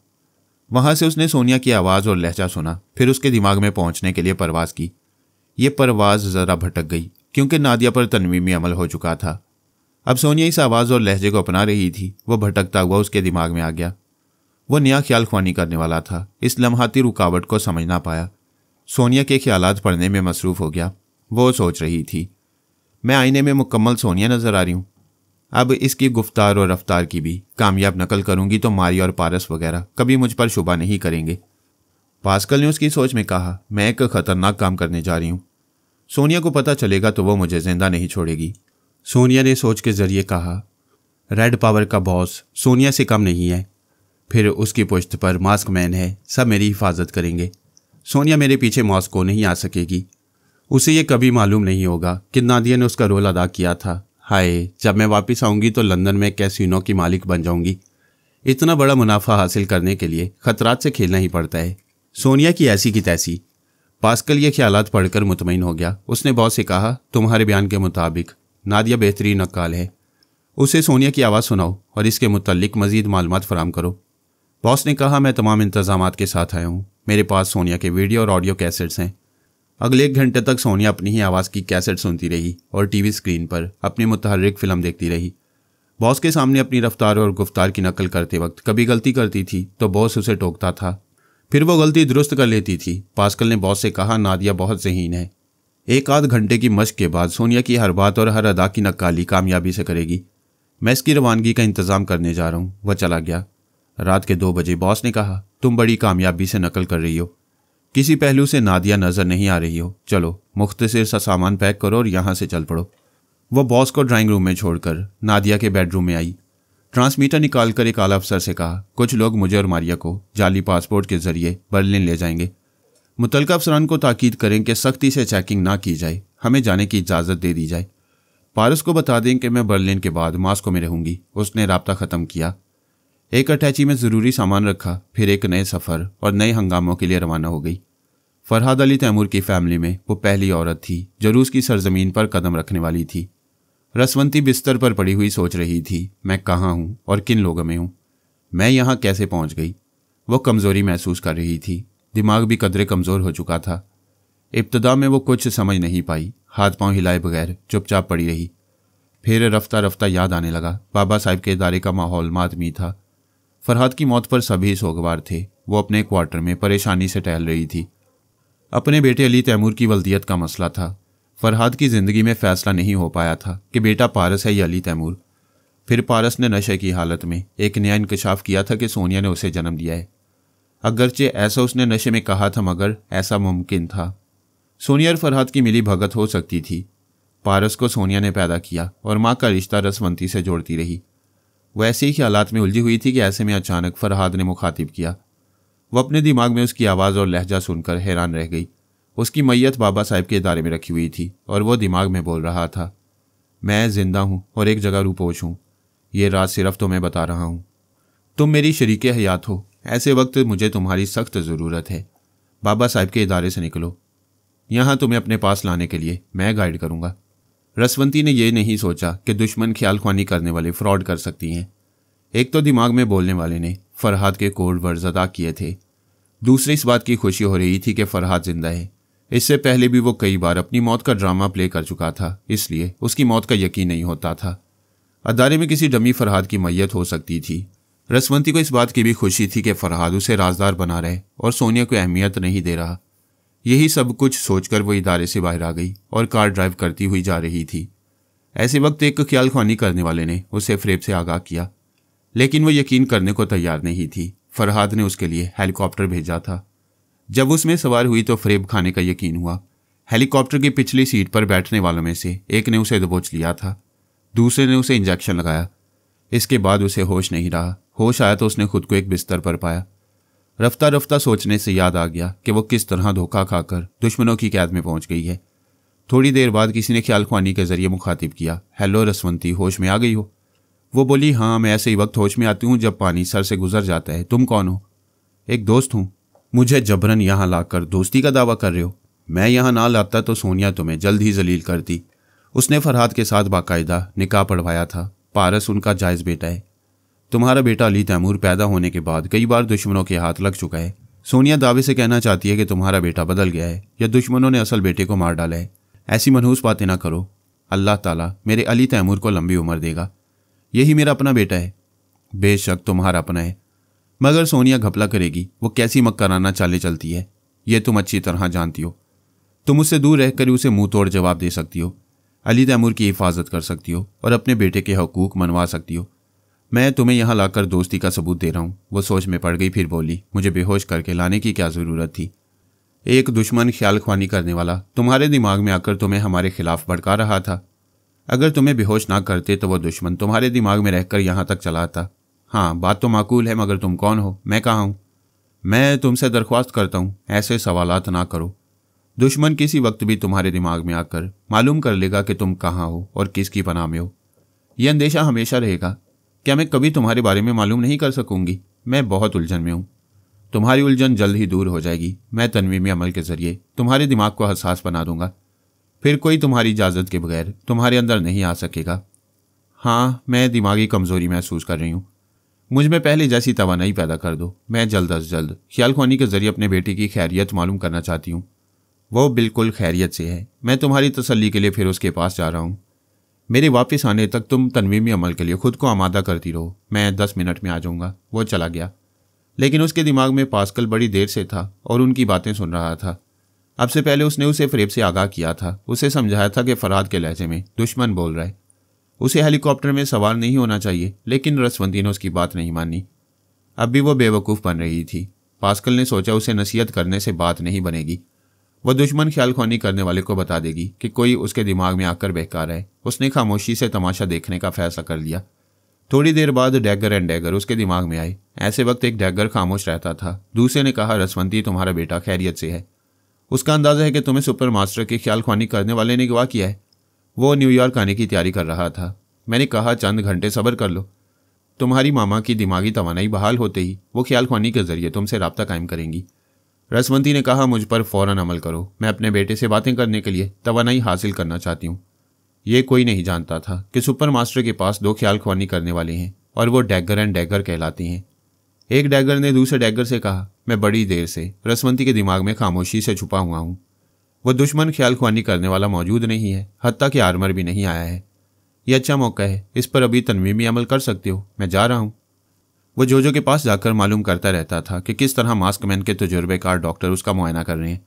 वहाँ से उसने सोनिया की आवाज़ और लहजा सुना, फिर उसके दिमाग में पहुँचने के लिए परवाज़ की। ये परवाज़ ज़रा भटक गई क्योंकि नादिया पर तनवीमी अमल हो चुका था। अब सोनिया इस आवाज़ और लहजे को अपना रही थी। वह भटकता हुआ उसके दिमाग में आ गया। वो नया ख्याल ख्वानी करने वाला था। इस लम्हाती रुकावट को समझ ना पाया। सोनिया के ख्यालात पढ़ने में मसरूफ़ हो गया। वो सोच रही थी, मैं आईने में मुकम्मल सोनिया नज़र आ रही हूँ। अब इसकी गुफ्तार और रफ्तार की भी कामयाब नकल करूंगी तो मारी और पारस वगैरह कभी मुझ पर शुबा नहीं करेंगे। पास्कल ने उसकी सोच में कहा, मैं एक ख़तरनाक काम करने जा रही हूँ। सोनिया को पता चलेगा तो वो मुझे जिंदा नहीं छोड़ेगी। सोनिया ने सोच के जरिए कहा, रेड पावर का बॉस सोनिया से कम नहीं है। फिर उसकी पुश्त पर मास्क मैन है, सब मेरी हिफाजत करेंगे। सोनिया मेरे पीछे मॉस्को नहीं आ सकेगी। उसे ये कभी मालूम नहीं होगा कि नादिया ने उसका रोल अदा किया था। हाय, जब मैं वापस आऊँगी तो लंदन में कैसीनो की मालिक बन जाऊँगी। इतना बड़ा मुनाफा हासिल करने के लिए खतरात से खेलना ही पड़ता है। सोनिया की ऐसी की तैसी। पास्कल ये ख्यालात पढ़कर मुतमईन हो गया। उसने बॉस से कहा, तुम्हारे बयान के मुताबिक नादिया बेहतरीन नक्काल है। उसे सोनिया की आवाज़ सुनाओ और इसके मुतल्लिक मज़ीद मालूमात फराम करो। बॉस ने कहा, मैं तमाम इंतज़ामात के साथ आया हूँ। मेरे पास सोनिया के वीडियो और ऑडियो कैसेट्स हैं। अगले 1 घंटे तक सोनिया अपनी ही आवाज़ की कैसेट सुनती रही और टीवी स्क्रीन पर अपनी मुतहर्रिक फिल्म देखती रही। बॉस के सामने अपनी रफ्तार और गुफ्तार की नकल करते वक्त कभी गलती करती थी तो बॉस उसे टोकता था, फिर वो गलती दुरुस्त कर लेती थी। पास्कल ने बॉस से कहा, नादिया बहुत ज़हीन है। 1 आध घंटे की मश्क के बाद सोनिया की हर बात और हर अदा की नक्काली कामयाबी से करेगी। मैं इसकी रवानगी का इंतज़ाम करने जा रहा हूँ। वह चला गया। रात के 2 बजे बॉस ने कहा, तुम बड़ी कामयाबी से नकल कर रही हो, किसी पहलू से नादिया नजर नहीं आ रही हो, चलो मुख्तसर सा सामान पैक करो और यहाँ से चल पड़ो। वह बॉस को ड्राइंग रूम में छोड़कर नादिया के बेडरूम में आई। ट्रांसमीटर निकालकर एक आला अफसर से कहा, कुछ लोग मुझे और मारिया को जाली पासपोर्ट के जरिए बर्लिन ले जाएंगे। मुतलका अफसरान को ताकीद करें कि सख्ती से चेकिंग ना की जाए, हमें जाने की इजाज़त दे दी जाए। पारस को बता दें कि मैं बर्लिन के बाद मास्को में रहूंगी। उसने राब्ता ख़त्म किया, एक अटैची में ज़रूरी सामान रखा, फिर एक नए सफ़र और नए हंगामों के लिए रवाना हो गई। फरहाद अली तैमूर की फैमिली में वो पहली औरत थी जो रूस की सरजमीन पर कदम रखने वाली थी। रसवंती बिस्तर पर पड़ी हुई सोच रही थी, मैं कहाँ हूँ और किन लोगों में हूँ, मैं यहाँ कैसे पहुँच गई। वो कमज़ोरी महसूस कर रही थी, दिमाग भी कदरे कमज़ोर हो चुका था। इब्तदा में वो कुछ समझ नहीं पाई, हाथ पांव हिलाए बगैर चुपचाप पड़ी रही। फिर रफ्ता रफ्ता याद आने लगा, बाबा साहब के इदारे का माहौल मातमी था। फरहाद की मौत पर सभी सोगवार थे। वो अपने क्वार्टर में परेशानी से टहल रही थी। अपने बेटे अली तैमूर की वल्दियत का मसला था। फरहाद की ज़िंदगी में फ़ैसला नहीं हो पाया था कि बेटा पारस है या अली तैमूर। फिर पारस ने नशे की हालत में एक नया इंकशाफ किया था कि सोनिया ने उसे जन्म दिया है। अगरचे ऐसा उसने नशे में कहा था, मगर ऐसा मुमकिन था। सोनिया और फरहाद की मिली भगत हो सकती थी। पारस को सोनिया ने पैदा किया और माँ का रिश्ता रसवंती से जोड़ती रही। वह ऐसे ही ख्यालात में उलझी हुई थी कि ऐसे में अचानक फरहाद ने मुखातिब किया। वह अपने दिमाग में उसकी आवाज़ और लहजा सुनकर हैरान रह गई। उसकी मैयत बाबा साहब के इदारे में रखी हुई थी और वो दिमाग में बोल रहा था, मैं जिंदा हूँ और एक जगह रूपोश हूँ। ये रात सिर्फ तुम्हें बता रहा हूँ, तुम मेरी शरीके हयात हो। ऐसे वक्त मुझे तुम्हारी सख्त ज़रूरत है। बाबा साहब के इदारे से निकलो, यहाँ तुम्हें अपने पास लाने के लिए मैं गाइड करूँगा। रसवंती ने यह नहीं सोचा कि दुश्मन ख्याल ख्वानी करने वाले फ्रॉड कर सकती हैं। एक तो दिमाग में बोलने वाले ने फरहाद के कोड वर्ड्स अदा किए थे, दूसरी इस बात की खुशी हो रही थी कि फरहाद जिंदा है। इससे पहले भी वो कई बार अपनी मौत का ड्रामा प्ले कर चुका था, इसलिए उसकी मौत का यकीन नहीं होता था। अदारे में किसी डमी फरहाद की मैयत हो सकती थी। रसवंती को इस बात की भी खुशी थी कि फरहाद उसे राजदार बना रहे और सोनिया को अहमियत नहीं दे रहा। यही सब कुछ सोचकर वो इदारे से बाहर आ गई और कार ड्राइव करती हुई जा रही थी। ऐसे वक्त एक ख्याल ख्वानी करने वाले ने उसे फ्रेब से आगाह किया, लेकिन वो यकीन करने को तैयार नहीं थी। फरहाद ने उसके लिए हेलीकॉप्टर भेजा था। जब उसमें सवार हुई तो फ्रेब खाने का यकीन हुआ। हेलीकॉप्टर की पिछली सीट पर बैठने वालों में से एक ने उसे दबोच लिया था, दूसरे ने उसे इंजेक्शन लगाया। इसके बाद उसे होश नहीं रहा। होश आया तो उसने खुद को एक बिस्तर पर पाया। रफ्ता रफ्ता सोचने से याद आ गया कि वो किस तरह धोखा खाकर दुश्मनों की कैद में पहुंच गई है। थोड़ी देर बाद किसी ने ख्याल ख्वानी के जरिए मुखातिब किया, हेलो रसवंती, होश में आ गई हो? वो बोली, हाँ, मैं ऐसे ही वक्त होश में आती हूँ जब पानी सर से गुजर जाता है। तुम कौन हो? एक दोस्त हूँ। मुझे जबरन यहाँ लाकर दोस्ती का दावा कर रहे हो? मैं यहाँ ना लाता तो सोनिया तुम्हें जल्द ही जलील करती। उसने फरहाद के साथ बाकायदा निकाह पढ़वाया था। पारस उनका जायज़ बेटा है। तुम्हारा बेटा अली तैमूर पैदा होने के बाद कई बार दुश्मनों के हाथ लग चुका है। सोनिया दावे से कहना चाहती है कि तुम्हारा बेटा बदल गया है या दुश्मनों ने असल बेटे को मार डाला है। ऐसी मनहूस बातें ना करो। अल्लाह ताला मेरे अली तैमूर को लंबी उम्र देगा। यही मेरा अपना बेटा है। बेशक तुम्हारा अपना है, मगर सोनिया घपला करेगी। वो कैसी मक्काराना चालें चलती है, ये तुम अच्छी तरह जानती हो। तुम उससे दूर रहकर उसे मुंह तोड़ जवाब दे सकती हो, अली तैमूर की हिफाजत कर सकती हो और अपने बेटे के हकूक मनवा सकती हो। मैं तुम्हें यहाँ लाकर दोस्ती का सबूत दे रहा हूँ। वो सोच में पड़ गई, फिर बोली, मुझे बेहोश करके लाने की क्या ज़रूरत थी? एक दुश्मन ख्याल ख्वानी करने वाला तुम्हारे दिमाग में आकर तुम्हें हमारे खिलाफ भड़का रहा था। अगर तुम्हें बेहोश ना करते तो वो दुश्मन तुम्हारे दिमाग में रहकर यहाँ तक चला आता। हाँ, बात तो माकूल है, मगर तुम कौन हो? मैं कहाँ हूँ? मैं तुमसे दरख्वास्त करता हूँ, ऐसे सवालात ना करो। दुश्मन किसी वक्त भी तुम्हारे दिमाग में आकर मालूम कर लेगा कि तुम कहाँ हो और किसकी पनाह में हो। यह अंदेशा हमेशा रहेगा। क्या मैं कभी तुम्हारे बारे में मालूम नहीं कर सकूंगी? मैं बहुत उलझन में हूँ। तुम्हारी उलझन जल्द ही दूर हो जाएगी। मैं तनवीमी अमल के जरिए तुम्हारे दिमाग को हसास बना दूंगा। फिर कोई तुम्हारी इजाज़त के बगैर तुम्हारे अंदर नहीं आ सकेगा। हाँ, मैं दिमागी कमज़ोरी महसूस कर रही हूँ। मुझ में पहले जैसी तवानाई पैदा कर दो। मैं जल्द अज जल्द ख्याल ख्वानी के जरिए अपने बेटे की खैरियत मालूम करना चाहती हूँ। वो बिल्कुल खैरियत से है। मैं तुम्हारी तसल्ली के लिए फिर उसके पास जा रहा हूँ। मेरे वापस आने तक तुम तनवीमी अमल के लिए खुद को आमादा करती रहो। मैं 10 मिनट में आ जाऊँगा। वो चला गया, लेकिन उसके दिमाग में पास्कल बड़ी देर से था और उनकी बातें सुन रहा था। अब से पहले उसने उसे फ्रेब से आगाह किया था, उसे समझाया था कि फरहाद के लहजे में दुश्मन बोल रहा है। उसे हेलीकॉप्टर में सवार नहीं होना चाहिए, लेकिन रसवंती ने उसकी बात नहीं मानी। अब भी वो बेवकूफ़ बन रही थी। पास्कल ने सोचा उसे नसीहत करने से बात नहीं बनेगी। वह दुश्मन ख्यालख्वानी करने वाले को बता देगी कि कोई उसके दिमाग में आकर बहका रहा है। उसने खामोशी से तमाशा देखने का फैसला कर लिया। थोड़ी देर बाद डैगर एंड डैगर उसके दिमाग में आए। ऐसे वक्त एक डैगर खामोश रहता था। दूसरे ने कहा, रसवंती, तुम्हारा बेटा खैरियत से है? उसका अंदाजा है कि तुम्हें सुपर मास्टर की ख्यालख्वानी करने वाले ने अगवा किया है। वो न्यूयॉर्क आने की तैयारी कर रहा था। मैंने कहा, चंद घंटे सब्र कर लो। तुम्हारी मामा की दिमागी तवानाई बहाल होते ही वो ख्यालख्वानी के जरिए तुमसे राब्ता कायम करेंगी। रसवंती ने कहा, मुझ पर फौरन अमल करो। मैं अपने बेटे से बातें करने के लिए तवानाई हासिल करना चाहती हूँ। ये कोई नहीं जानता था कि सुपर मास्टर के पास 2 ख्यालख्वानी करने वाले हैं और वो डैगर एंड डैगर कहलाती हैं। एक डैगर ने दूसरे डैगर से कहा, मैं बड़ी देर से रसवंती के दिमाग में खामोशी से छुपा हुआ हूँ। वो दुश्मन ख्यालख्वानी करने वाला मौजूद नहीं है, हत्ता कि आर्मर भी नहीं आया है। यह अच्छा मौका है, इस पर अभी तनवीमी अमल कर सकते हो। मैं जा रहा हूँ। वो जोजो के पास जाकर मालूम करता रहता था कि किस तरह मास्कमैन के तजुर्बेकार डॉक्टर उसका मुआयना कर रहे हैं।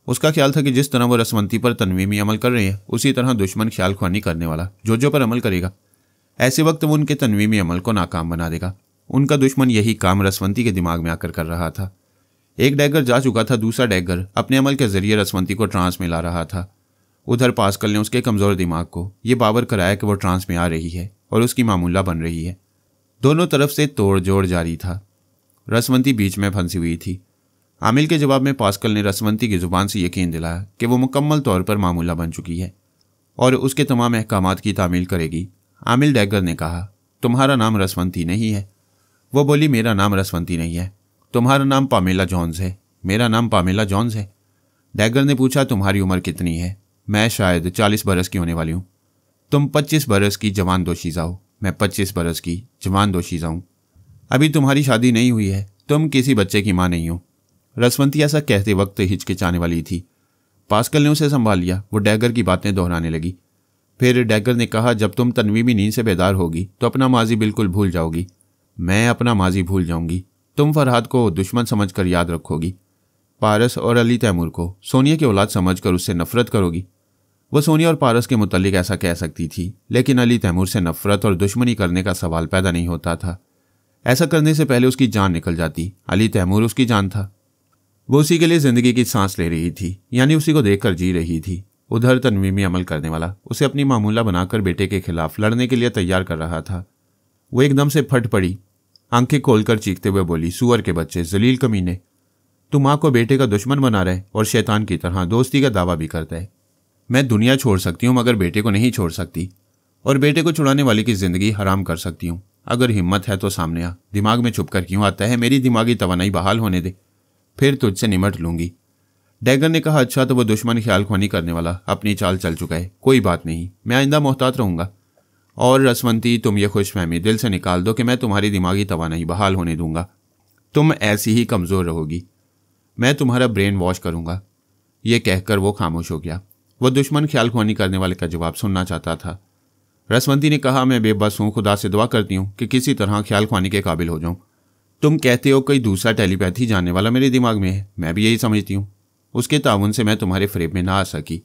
उसका ख्याल था कि जिस तरह वो रसवंती पर तनवीमी अमल कर रहे हैं, उसी तरह दुश्मन ख्यालख्वानी करने वाला जोजो पर अमल करेगा। ऐसे वक्त वो उनके तनवीमी अमल को नाकाम बना देगा। उनका दुश्मन यही काम रसवंती के दिमाग में आकर कर रहा था। एक डैगर जा चुका था, दूसरा डैगर अपने अमल के जरिए रसवंती को ट्रांस में ला रहा था। उधर पास्कल ने उसके कमज़ोर दिमाग को ये बावर कराया कि वो ट्रांस में आ रही है और उसकी मामूला बन रही है। दोनों तरफ से तोड़ जोड़ जारी था। रसवंती बीच में फंसी हुई थी। आमिल के जवाब में पास्कल ने रसवंती की जुबान से यकीन दिलाया कि वो मुकम्मल तौर पर मामूला बन चुकी है और उसके तमाम अहकामात की तामील करेगी। आमिल डैगर ने कहा, तुम्हारा नाम रसवंती नहीं है। वो बोली, मेरा नाम रसवंती नहीं है। तुम्हारा नाम पामेला जॉन्स है। मेरा नाम पामेला जॉन्स है। डैगर ने पूछा, तुम्हारी उम्र कितनी है? मैं शायद 40 बरस की होने वाली हूँ। तुम 25 बरस की जवान दोशीज़ा हो। मैं 25 बरस की जवान दोशीज़ा हूँ। अभी तुम्हारी शादी नहीं हुई है। तुम किसी बच्चे की माँ नहीं हो। रसवंती ऐसा कहते वक्त हिचकिचाने वाली थी। पास्कल ने उसे संभाल लिया। वो डैगर की बातें दोहराने लगी। फिर डैगर ने कहा, जब तुम तनवीमी नींद से बेदार होगी तो अपना माजी बिल्कुल भूल जाओगी। मैं अपना माजी भूल जाऊंगी। तुम फरहाद को दुश्मन समझकर याद रखोगी। पारस और अली तैमूर को सोनिया की औलाद समझकर उससे नफरत करोगी। वो सोनिया और पारस के मुतालिक ऐसा कह सकती थी, लेकिन अली तैमूर से नफरत और दुश्मनी करने का सवाल पैदा नहीं होता था। ऐसा करने से पहले उसकी जान निकल जाती। अली तैमूर उसकी जान था। वो उसी के लिए जिंदगी की सांस ले रही थी, यानी उसी को देखकर जी रही थी। उधर तनवीमी अमल करने वाला उसे अपनी मामूला बनाकर बेटे के खिलाफ लड़ने के लिए तैयार कर रहा था। वो एकदम से फट पड़ी। आंखें खोलकर चीखते हुए बोली, सुअर के बच्चे, जलील कमीने, तू माँ को बेटे का दुश्मन बना रहे और शैतान की तरह दोस्ती का दावा भी करता है। मैं दुनिया छोड़ सकती हूँ मगर बेटे को नहीं छोड़ सकती, और बेटे को छुड़ाने वाले की जिंदगी हराम कर सकती हूँ। अगर हिम्मत है तो सामने आ। दिमाग में छुप कर क्यों आता है? मेरी दिमागी तवानाई बहाल होने दे, फिर तुझसे निमट लूंगी। डैगर ने कहा, अच्छा तो वो दुश्मन ख्यालख्वानी करने वाला अपनी चाल चल चुका है। कोई बात नहीं, मैं आइंदा मोहतात रहूंगा। और रसवंती, तुम ये खुशफहमी दिल से निकाल दो कि मैं तुम्हारी दिमागी तवानाई बहाल होने दूंगा। तुम ऐसी ही कमज़ोर रहोगी। मैं तुम्हारा ब्रेन वॉश करूंगा। ये कहकर वो खामोश हो गया। वह दुश्मन ख्यालख्वानी करने वाले का जवाब सुनना चाहता था। रसवंती ने कहा, मैं बेबस हूँ, खुदा से दुआ करती हूँ कि किसी तरह ख्यालख्वानी के काबिल हो जाऊँ। तुम कहते हो कोई दूसरा टेलीपैथी जानने वाला मेरे दिमाग में है। मैं भी यही समझती हूँ। उसके ताउन से मैं तुम्हारे फ्रेब में ना आ सकी।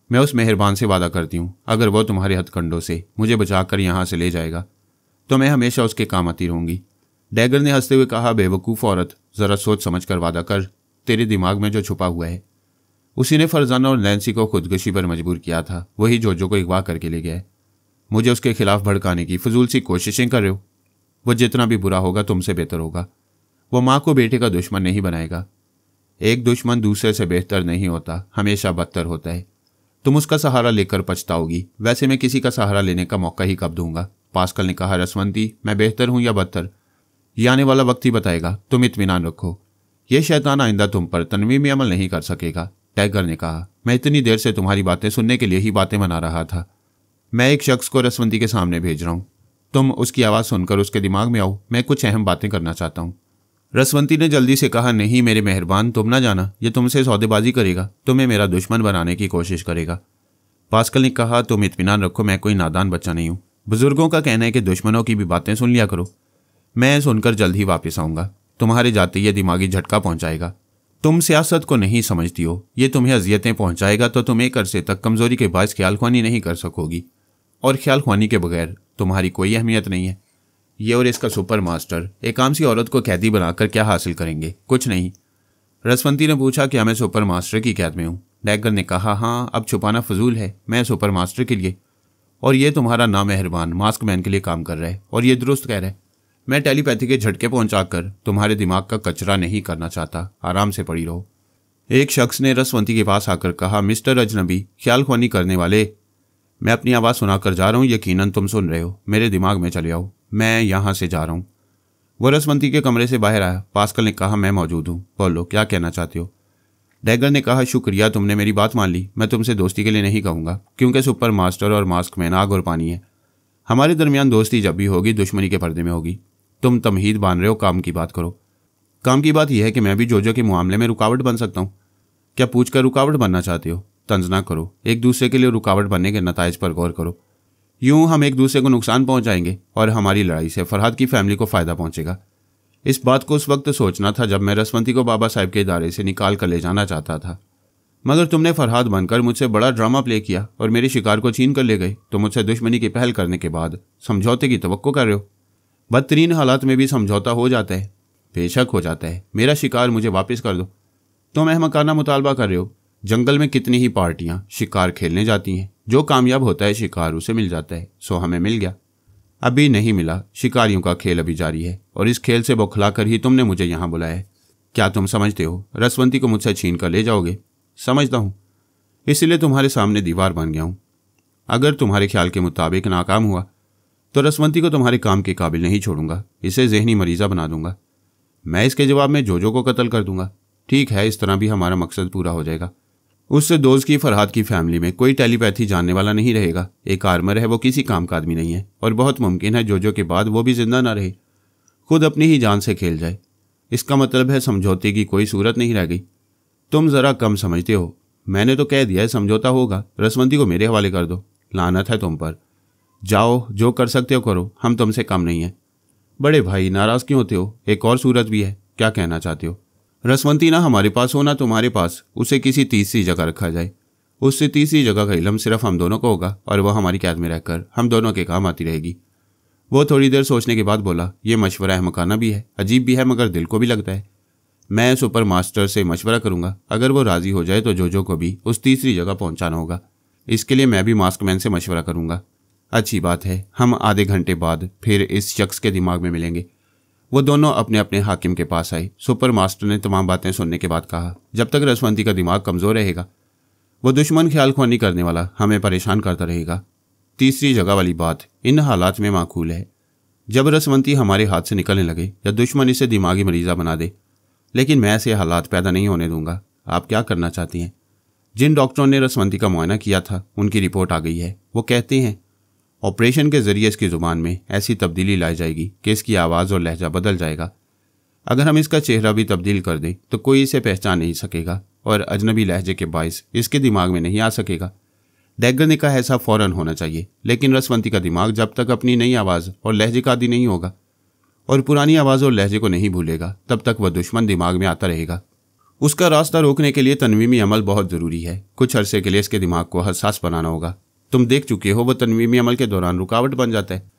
मैं उस मेहरबान से वादा करती हूँ, अगर वो तुम्हारे हथकंडों से मुझे बचाकर यहाँ से ले जाएगा तो मैं हमेशा उसके काम आती रहूँगी। डैगर ने हंसते हुए कहा, बेवकूफ़ औरत, ज़रा सोच समझ कर वादा कर। तेरे दिमाग में जो छुपा हुआ है, उसी ने फरजाना और नैन्सी को खुदकुशी पर मजबूर किया था। वही जोजो को अगवा करके ले गया। मुझे उसके खिलाफ भड़काने की फजूल सी कोशिशें कर रहे हो। वो जितना भी बुरा होगा तुमसे बेहतर होगा। वो माँ को बेटे का दुश्मन नहीं बनाएगा। एक दुश्मन दूसरे से बेहतर नहीं होता, हमेशा बदतर होता है। तुम उसका सहारा लेकर पछताओगी। वैसे मैं किसी का सहारा लेने का मौका ही कब दूंगा। पास्कल ने कहा, रसवंती, मैं बेहतर हूं या बदतर, ये आने वाला वक्त ही बताएगा। तुम इत्मीनान रखो। ये शैतान आइंदा तुम पर तनवीमी अमल नहीं कर सकेगा। डैगर ने कहा, मैं इतनी देर से तुम्हारी बातें सुनने के लिए ही बातें बना रहा था। मैं एक शख्स को रसवंती के सामने भेज रहा हूँ। तुम उसकी आवाज़ सुनकर उसके दिमाग में आओ। मैं कुछ अहम बातें करना चाहता हूँ। रसवंती ने जल्दी से कहा, नहीं मेरे मेहरबान, तुम ना जाना। ये तुमसे सौदेबाजी करेगा, तुम्हें मेरा दुश्मन बनाने की कोशिश करेगा। पास्कल ने कहा, तुम इत्मीनान रखो, मैं कोई नादान बच्चा नहीं हूँ। बुजुर्गों का कहना है कि दुश्मनों की भी बातें सुन लिया करो। मैं सुनकर जल्द ही वापस आऊँगा। तुम्हारे जाते ये दिमागी झटका पहुँचाएगा। तुम सियासत को नहीं समझती हो। ये तुम्हें अजियतें पहुँचाएगा तो तुम एक अरसे तक कमज़ोरी के बायस ख्यालख्वानी नहीं कर सकोगी। और ख्याल ख्वानी के बगैर तुम्हारी कोई अहमियत नहीं है। ये और इसका सुपर मास्टर एक आम सी औरत को कैदी बनाकर क्या हासिल करेंगे? कुछ नहीं। रसवंती ने पूछा, क्या मैं सुपर मास्टर की कैद में हूँ? डैगर ने कहा, हाँ, अब छुपाना फजूल है, मैं सुपर मास्टर के लिए और ये तुम्हारा नामेहरबान मास्क मैन के लिए काम कर रहा है, और ये दुरुस्त कह रहा है। मैं टेलीपैथी के झटके पहुंचाकर तुम्हारे दिमाग का कचरा नहीं करना चाहता, आराम से पड़ी रहो। एक शख्स ने रसवंती के पास आकर कहा, मिस्टर अजनबी, ख्याल ख्वानी करने वाले, मैं अपनी आवाज़ सुनाकर जा रहा हूँ, यकीनन तुम सुन रहे हो, मेरे दिमाग में चले आओ, मैं यहाँ से जा रहा हूँ। वो रसवंती के कमरे से बाहर आया। पास्कल ने कहा, मैं मौजूद हूँ, बोलो क्या कहना चाहते हो? डैगर ने कहा, शुक्रिया, तुमने मेरी बात मान ली। मैं तुमसे दोस्ती के लिए नहीं कहूँगा, क्योंकि सुपर मास्टर और मास्क मैन आग और पानी है। हमारे दरमियान दोस्ती जब भी होगी दुश्मनी के पर्दे में होगी। तुम तमहीद बांध रहे हो, काम की बात करो। काम की बात यह है कि मैं भी जोजो के मामले में रुकावट बन सकता हूँ। क्या पूछकर रुकावट बनना चाहते हो? तंज ना करो, एक दूसरे के लिए रुकावट बनने के नताइज पर गौर करो। यूं हम एक दूसरे को नुकसान पहुंचाएंगे और हमारी लड़ाई से फरहाद की फैमिली को फ़ायदा पहुंचेगा। इस बात को उस वक्त सोचना था जब मैं रसवंती को बाबा साहब के इदारे से निकाल कर ले जाना चाहता था, मगर तुमने फरहाद बनकर मुझसे बड़ा ड्रामा प्ले किया और मेरे शिकार को छीन कर ले गए। तो मुझसे दुश्मनी की पहल करने के बाद समझौते की तवक्को कर रहे हो। बदतरीन हालात में भी समझौता हो जाता है। बेशक हो जाता है। मेरा शिकार मुझे वापस कर दो। तुम अहमकाना मुतालबा कर रहे हो। जंगल में कितनी ही पार्टियां शिकार खेलने जाती हैं, जो कामयाब होता है शिकार उसे मिल जाता है। सो हमें मिल गया। अभी नहीं मिला। शिकारियों का खेल अभी जारी है और इस खेल से बौखला कर ही तुमने मुझे यहाँ बुलाया है। क्या तुम समझते हो रसवंती को मुझसे छीन कर ले जाओगे? समझता हूँ, इसलिए तुम्हारे सामने दीवार बन गया हूँ। अगर तुम्हारे ख्याल के मुताबिक नाकाम हुआ तो रसवंती को तुम्हारे काम के काबिल नहीं छोड़ूंगा, इसे जहनी मरीज़ा बना दूंगा। मैं इसके जवाब में जोजो को कत्ल कर दूंगा। ठीक है, इस तरह भी हमारा मकसद पूरा हो जाएगा। उससे दोस्त की फरहाद की फैमिली में कोई टेलीपैथी जानने वाला नहीं रहेगा। एक आर्मर है, वो किसी काम का आदमी नहीं है और बहुत मुमकिन है जोजो के बाद वो भी जिंदा ना रहे, खुद अपनी ही जान से खेल जाए। इसका मतलब है समझौते की कोई सूरत नहीं रह गई। तुम ज़रा कम समझते हो। मैंने तो कह दिया है समझौता होगा। रसवंती को मेरे हवाले कर दो। लानत है तुम पर। जाओ, जो कर सकते हो करो, हम तुमसे कम नहीं हैं। बड़े भाई, नाराज़ क्यों होते हो? एक और सूरत भी है। क्या कहना चाहते हो? रसवंती ना हमारे पास हो ना तुम्हारे पास, उसे किसी तीसरी जगह रखा जाए। उससे तीसरी जगह का इल्म सिर्फ हम दोनों को होगा और वह हमारी कैद में रहकर हम दोनों के काम आती रहेगी। वो थोड़ी देर सोचने के बाद बोला, यह मशवरा अहमकाना भी है, अजीब भी है, मगर दिल को भी लगता है। मैं सुपर मास्टर से मशवरा करूंगा। अगर वो राज़ी हो जाए तो जोजो को भी उस तीसरी जगह पहुंचाना होगा। इसके लिए मैं भी मास्क मैन से मशवरा करूंगा। अच्छी बात है, हम आधे घंटे बाद फिर इस शख्स के दिमाग में मिलेंगे। वो दोनों अपने अपने हाकिम के पास आए। सुपर मास्टर ने तमाम बातें सुनने के बाद कहा, जब तक रसवंती का दिमाग कमज़ोर रहेगा वो दुश्मन ख्याल ख्वानी करने वाला हमें परेशान करता रहेगा। तीसरी जगह वाली बात इन हालात में माकूल है, जब रसवंती हमारे हाथ से निकलने लगे या दुश्मन इसे दिमागी मरीज़ा बना दे। लेकिन मैं ऐसे हालात पैदा नहीं होने दूंगा। आप क्या करना चाहती हैं? जिन डॉक्टरों ने रसवंती का मुआयना किया था उनकी रिपोर्ट आ गई है। वो कहते हैं ऑपरेशन के जरिए इसकी ज़ुबान में ऐसी तब्दीली लाई जाएगी कि इसकी आवाज़ और लहजा बदल जाएगा। अगर हम इसका चेहरा भी तब्दील कर दें तो कोई इसे पहचान नहीं सकेगा और अजनबी लहजे के बाइस इसके दिमाग में नहीं आ सकेगा। डैगर ने कहा, ऐसा फ़ौरन होना चाहिए। लेकिन रसवंती का दिमाग जब तक अपनी नई आवाज़ और लहजे का आदी नहीं होगा और पुरानी आवाज़ और लहजे को नहीं भूलेगा, तब तक वह दुश्मन दिमाग में आता रहेगा। उसका रास्ता रोकने के लिए तनवीमी अमल बहुत ज़रूरी है। कुछ अरसे के लिए इसके दिमाग को हसास बनाना होगा। तुम देख चुके हो, वह तनवीमी अमल के दौरान रुकावट बन जाता है।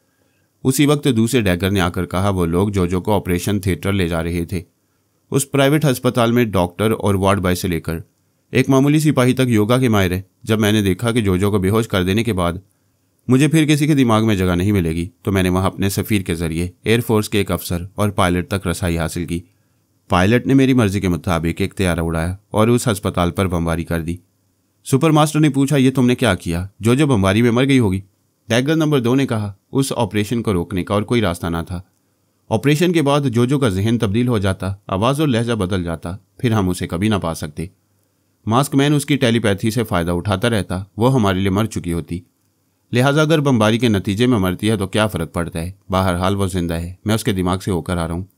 उसी वक्त दूसरे डैगर ने आकर कहा, वो लोग जोजो को ऑपरेशन थिएटर ले जा रहे थे। उस प्राइवेट अस्पताल में डॉक्टर और वार्ड बॉय से लेकर एक मामूली सिपाही तक योगा के माहिर है। जब मैंने देखा कि जोजो को बेहोश कर देने के बाद मुझे फिर किसी के दिमाग में जगह नहीं मिलेगी, तो मैंने वहां अपने सफ़ीर के जरिए एयरफोर्स के एक अफसर और पायलट तक रसाई हासिल की। पायलट ने मेरी मर्जी के मुताबिक एक तैयारा उड़ाया और उस अस्पताल पर बमबारी कर दी। सुपर मास्टर ने पूछा, ये तुमने क्या किया? जो बमबारी में मर गई होगी। डैगर नंबर 2 ने कहा, उस ऑपरेशन को रोकने का और कोई रास्ता ना था। ऑपरेशन के बाद जोजो का जहन तब्दील हो जाता, आवाज़ और लहजा बदल जाता, फिर हम उसे कभी ना पा सकते। मास्क मैन उसकी टेलीपैथी से फ़ायदा उठाता रहता, वो हमारे लिए मर चुकी होती। लिहाजा अगर बमबारी के नतीजे में मरती है तो क्या फ़र्क पड़ता है? बहरहाल वो जिंदा है। मैं उसके दिमाग से होकर आ रहा हूँ।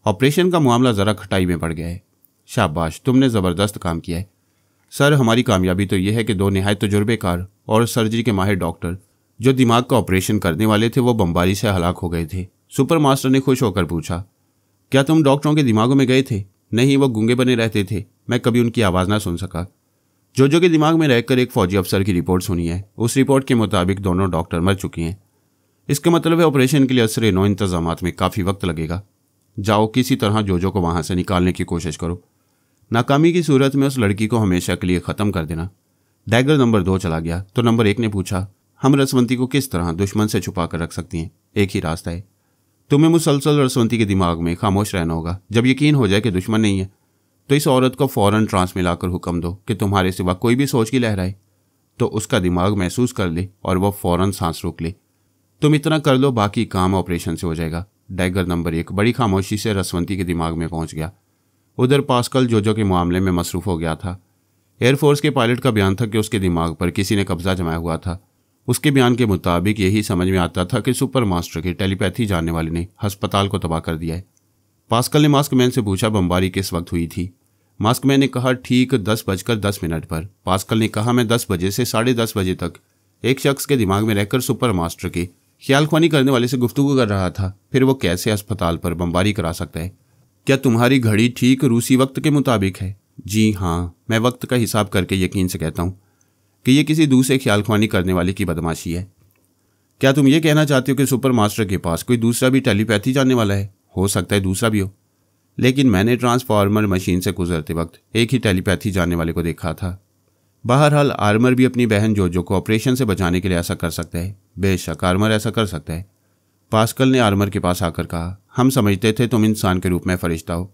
ऑपरेशन का मामला ज़रा खटाई में पड़ गया है। शाबाश, तुमने ज़बरदस्त काम किया है। सर, हमारी कामयाबी तो यह है कि 2 निहायत तजुर्बेकार और सर्जरी के माहिर डॉक्टर जो दिमाग का ऑपरेशन करने वाले थे वो बमबारी से हलाक हो गए थे। सुपर मास्टर ने खुश होकर पूछा, क्या तुम डॉक्टरों के दिमागों में गए थे? नहीं, वो गूंगे बने रहते थे। मैं कभी उनकी आवाज़ ना सुन सका। जोजो के दिमाग में रहकर एक फौजी अफसर की रिपोर्ट सुनी है। उस रिपोर्ट के मुताबिक दोनों डॉक्टर मर चुके हैं। इसका मतलब है ऑपरेशन के लिए असर नौ इंतजामात में काफ़ी वक्त लगेगा। जाओ किसी तरह जोजो को वहाँ से निकालने की कोशिश करो। नाकामी की सूरत में उस लड़की को हमेशा के लिए ख़त्म कर देना। डैगर नंबर 2 चला गया तो नंबर 1 ने पूछा, हम रसवंती को किस तरह दुश्मन से छुपा कर रख सकती हैं? एक ही रास्ता है, तुम्हें मुसलसल रसवंती के दिमाग में खामोश रहना होगा। जब यकीन हो जाए कि दुश्मन नहीं है तो इस औरत को फ़ौरन ट्रांस में लाकर हुक्म दो कि तुम्हारे सिवा कोई भी सोच की लहराए तो उसका दिमाग महसूस कर ले और वह फ़ौरन सांस रोक ले। तुम इतना कर लो, बाकी काम ऑपरेशन से हो जाएगा। डैगर नंबर 1 बड़ी खामोशी से रसवंती के दिमाग में पहुंच गया। उधर पास्कल जोजो के मामले में मसरूफ़ हो गया था। एयरफोर्स के पायलट का बयान था कि उसके दिमाग पर किसी ने कब्जा जमाया हुआ था। उसके बयान के मुताबिक यही समझ में आता था कि सुपर मास्टर की टेलीपैथी जानने वाले ने अस्पताल को तबाह कर दिया है। पास्कल ने मास्कमैन से पूछा, बमबारी किस वक्त हुई थी? मास्कमैन ने कहा, ठीक 10:10 पर। पास्कल ने कहा, मैं 10 बजे से 10:30 बजे तक एक शख्स के दिमाग में रहकर सुपर मास्टर के ख्यालख्वानी करने वाले से गुफ्तगू कर रहा था। फिर वो कैसे अस्पताल पर बमबारी करा सकता है? क्या तुम्हारी घड़ी ठीक रूसी वक्त के मुताबिक है? जी हाँ, मैं वक्त का हिसाब करके यकीन से कहता हूँ कि यह किसी दूसरे ख्यालख्वानी करने वाले की बदमाशी है। क्या तुम ये कहना चाहते हो कि सुपर मास्टर के पास कोई दूसरा भी टेलीपैथी जानने वाला है? हो सकता है दूसरा भी हो, लेकिन मैंने ट्रांसफार्मर मशीन से गुजरते वक्त एक ही टेलीपैथी जानने वाले को देखा था। बहरहाल आर्मर भी अपनी बहन जोजो को ऑपरेशन से बचाने के लिए ऐसा कर सकता है। बेशक आर्मर ऐसा कर सकता है। पास्कल ने आर्मर के पास आकर कहा, हम समझते थे तुम इंसान के रूप में फरिश्ता हो,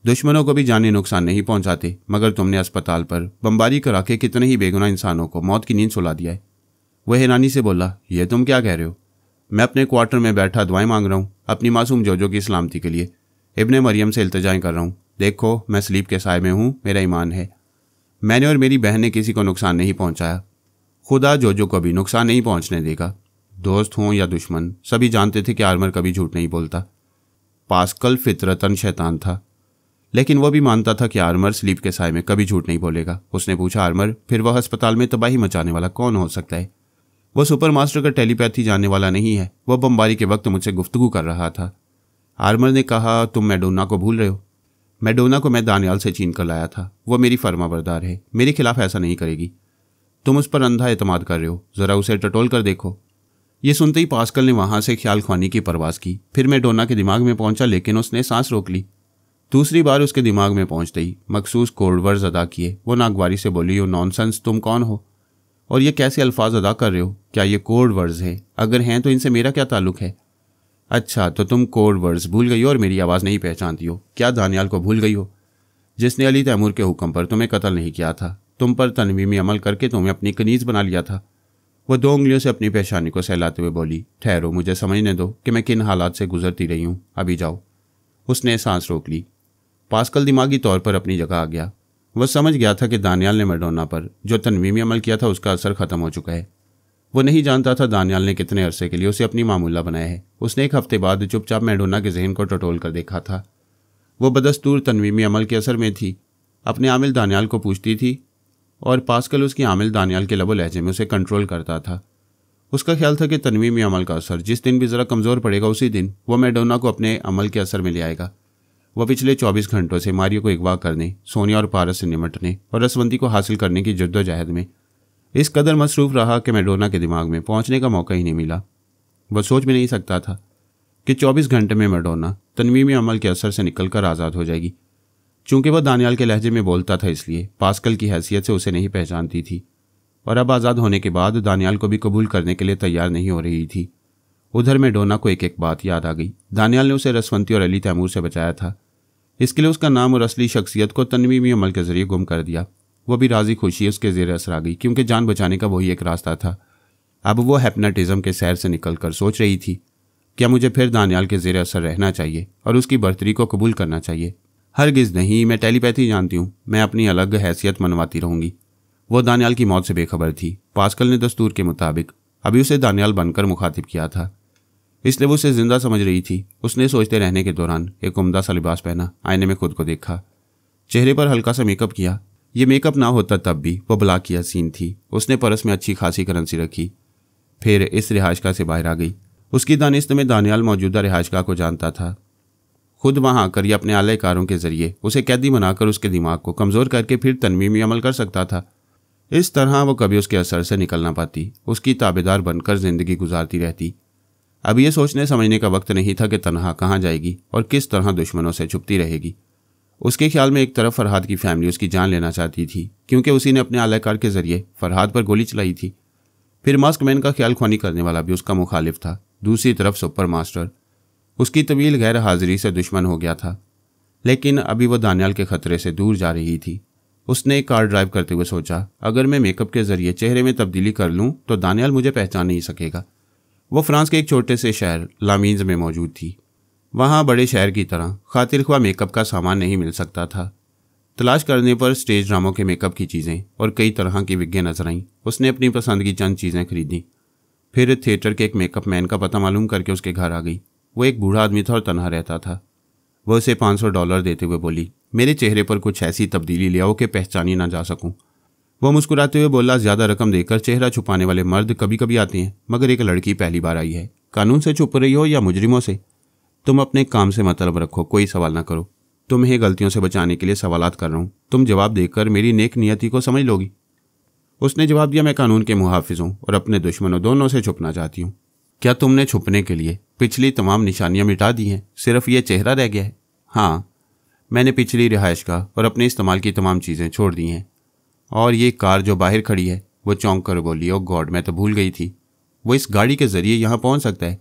दुश्मनों को भी जानी नुकसान नहीं पहुंचाते, मगर तुमने अस्पताल पर बमबारी करा के कितने ही बेगुनाह इंसानों को मौत की नींद सुला दिया है। वह हैरानी से बोला, यह तुम क्या कह रहे हो? मैं अपने क्वार्टर में बैठा दुआएं मांग रहा हूँ अपनी मासूम जोजो की सलामती के लिए। इब्ने मरियम से इल्तिजाएं कर रहा हूँ। देखो, मैं स्लीप के साए में हूँ, मेरा ईमान है। मैंने और मेरी बहन ने किसी को नुकसान नहीं पहुंचाया। खुदा जोजो को भी नुकसान नहीं पहुंचने देगा। दोस्त हों या दुश्मन, सभी जानते थे कि आर्मर कभी झूठ नहीं बोलता। पास्कल फितरतन शैतान था, लेकिन वह भी मानता था कि आर्मर स्लीप के साए में कभी झूठ नहीं बोलेगा। उसने पूछा, आर्मर, फिर वह अस्पताल में तबाही मचाने वाला कौन हो सकता है? वह सुपर मास्टर का टेलीपैथी जानने वाला नहीं है। वह बमबारी के वक्त मुझसे गुफ्तगू कर रहा था। आर्मर ने कहा, तुम मैडोना को भूल रहे हो? मैडोना को मैं दानियाल से छीन कर लाया था। वह मेरी फर्माबरदार है, मेरे खिलाफ ऐसा नहीं करेगी। तुम उस पर अंधा एतमाद कर रहे हो, ज़रा उसे टटोल कर देखो। ये सुनते ही पास्कल ने वहाँ से ख्याल ख्वानी की परवास की। फिर मैडोना के दिमाग में पहुंचा, लेकिन उसने सांस रोक ली। दूसरी बार उसके दिमाग में पहुंचते ही मखसूस कोड वर्ड्स अदा किए। वो नागवारी से बोली, यो नॉनसेंस, तुम कौन हो और ये कैसे अल्फाज अदा कर रहे हो? क्या ये कोड वर्ड्स हैं? अगर हैं तो इनसे मेरा क्या ताल्लुक है? अच्छा, तो तुम कोड वर्ड्स भूल गई हो और मेरी आवाज़ नहीं पहचानती हो? क्या दानियाल को भूल गई हो, जिसने अली तैमूर के हुक्म पर तुम्हें कत्ल नहीं किया था? तुम पर तनवीमी अमल करके तुम्हें अपनी कनीज बना लिया था। वह 2 उंगलियों से अपनी पेशानी को सहलाते हुए बोली, ठहरो, मुझे समझने दो कि मैं किन हालात से गुजरती रही हूँ। अभी जाओ। उसने सांस रोक ली। पास्कल दिमागी तौर पर अपनी जगह आ गया। वह समझ गया था कि दानियाल ने मैडोना पर जो तनवीमी अमल किया था उसका असर ख़त्म हो चुका है। वो नहीं जानता था दानियाल ने कितने अरसे के लिए उसे अपनी मामूला बनाया है। उसने 1 हफ्ते बाद चुपचाप मैडोना के जहन को टटोल कर देखा था। वो बदस्तूर तनवीमी अमल के असर में थी। अपने आमिल दानियाल को पूछती थी और पास्कल उसकी आमिल दानियाल के लबो लहजे में उसे कंट्रोल करता था। उसका ख्याल था कि तनवीमी अमल का असर जिस दिन भी ज़रा कमज़ोर पड़ेगा उसी दिन वह मैडोना को अपने अमल के असर में ले आएगा। वह पिछले 24 घंटों से मारियो को अगवा करने, सोनिया और पारस से निमटने और रसवंती को हासिल करने की जद्दोजहद में इस कदर मसरूफ़ रहा कि मैडोना के दिमाग में पहुंचने का मौका ही नहीं मिला। वह सोच भी नहीं सकता था कि 24 घंटे में मैडोना तनवीमी अमल के असर से निकलकर आज़ाद हो जाएगी। चूँकि वह दानियाल के लहजे में बोलता था, इसलिए पास्कल की हैसियत से उसे नहीं पहचानती थी और अब आज़ाद होने के बाद दानियाल को भी कबूल करने के लिए तैयार नहीं हो रही थी। उधर मैडोना को एक एक बात याद आ गई। दानियाल ने उसे रसवंती और अली तैमूर से बचाया था। इसके लिए उसका नाम और असली शख्सियत को तनवीमी अमल के जरिए गुम कर दिया। वह भी राजी खुशी उसके ज़ेर असर आ गई, क्योंकि जान बचाने का वही एक रास्ता था। अब वो हैप्नोटिज्म के सैर से निकलकर सोच रही थी, क्या मुझे फिर दानियाल के ज़ेर असर रहना चाहिए और उसकी बर्तरी को कबूल करना चाहिए? हरगिज़ नहीं, मैं टेलीपैथी जानती हूँ, मैं अपनी अलग हैसियत मनवाती रहूँगी। वो दानियाल की मौत से बेखबर थी। पास्कल ने दस्तूर के मुताबिक अभी उसे दानियाल बनकर मुखातिब किया था, इसलिए वो उसे जिंदा समझ रही थी। उसने सोचते रहने के दौरान एक उम्दा सा लिबास पहना, आईने में खुद को देखा, चेहरे पर हल्का सा मेकअप किया। ये मेकअप ना होता तब भी वो भला की हसीन थी। उसने पर्स में अच्छी खासी करेंसी रखी, फिर इस रिहायशगाह से बाहर आ गई। उसकी दानिस्त में दानियाल मौजूदा रिहायशगाह को जानता था। खुद वहाँ आकर या अपने आलयकारों के जरिए उसे कैदी बनाकर उसके दिमाग को कमज़ोर करके फिर तनवीमी अमल कर सकता था। इस तरह वो कभी उसके असर से निकल ना पाती, उसकी ताबेदार बनकर जिंदगी गुजारती रहती। अब ये सोचने समझने का वक्त नहीं था कि तन्हा कहाँ जाएगी और किस तरह दुश्मनों से छुपती रहेगी। उसके ख्याल में एक तरफ फरहाद की फैमिली उसकी जान लेना चाहती थी, क्योंकि उसी ने अपने आलाकार के जरिए फरहाद पर गोली चलाई थी। फिर मास्कमैन का ख्याल ख्वानी करने वाला भी उसका मुखालिफ था। दूसरी तरफ सुपर मास्टर उसकी तवील गैर हाजिरी से दुश्मन हो गया था। लेकिन अभी वो दानियाल के खतरे से दूर जा रही थी। उसने एक कार ड्राइव करते हुए सोचा, अगर मैं मेकअप के जरिए चेहरे में तब्दीली कर लूँ तो दानियाल मुझे पहचान नहीं सकेगा। वो फ्रांस के एक छोटे से शहर लामीज में मौजूद थी। वहाँ बड़े शहर की तरह खातिरख्वाह मेकअप का सामान नहीं मिल सकता था। तलाश करने पर स्टेज ड्रामों के मेकअप की चीज़ें और कई तरह की विज्ञान नजर आईं। उसने अपनी पसंद की चंद चीज़ें खरीदी। फिर थिएटर के एक मेकअप मैन का पता मालूम करके उसके घर आ गई। वो एक बूढ़ा आदमी था और तन्हा रहता था। वह उसे $500 देते हुए बोली, मेरे चेहरे पर कुछ ऐसी तब्दीली ले आओ कि पहचानी ना जा सकूं। वह मुस्कुराते हुए बोला, ज़्यादा रकम देकर चेहरा छुपाने वाले मर्द कभी कभी आते हैं, मगर एक लड़की पहली बार आई है। कानून से छुप रही हो या मुजरिमों से? तुम अपने काम से मतलब रखो, कोई सवाल ना करो। तुम्हें गलतियों से बचाने के लिए सवालात कर रहा हूँ। तुम जवाब देकर मेरी नेक नियति को समझ लोगी। उसने जवाब दिया, मैं कानून के मुहाफिज हूँ और अपने दुश्मनों दोनों से छुपना चाहती हूँ। क्या तुमने छुपने के लिए पिछली तमाम निशानियाँ मिटा दी हैं? सिर्फ ये चेहरा रह गया है? हाँ, मैंने पिछली रिहाइश का और अपने इस्तेमाल की तमाम चीज़ें छोड़ दी हैं। और ये कार जो बाहर खड़ी है, वो चौंक कर बोली, ओ गॉड, मैं तो भूल गई थी। वो इस गाड़ी के जरिए यहाँ पहुँच सकता है।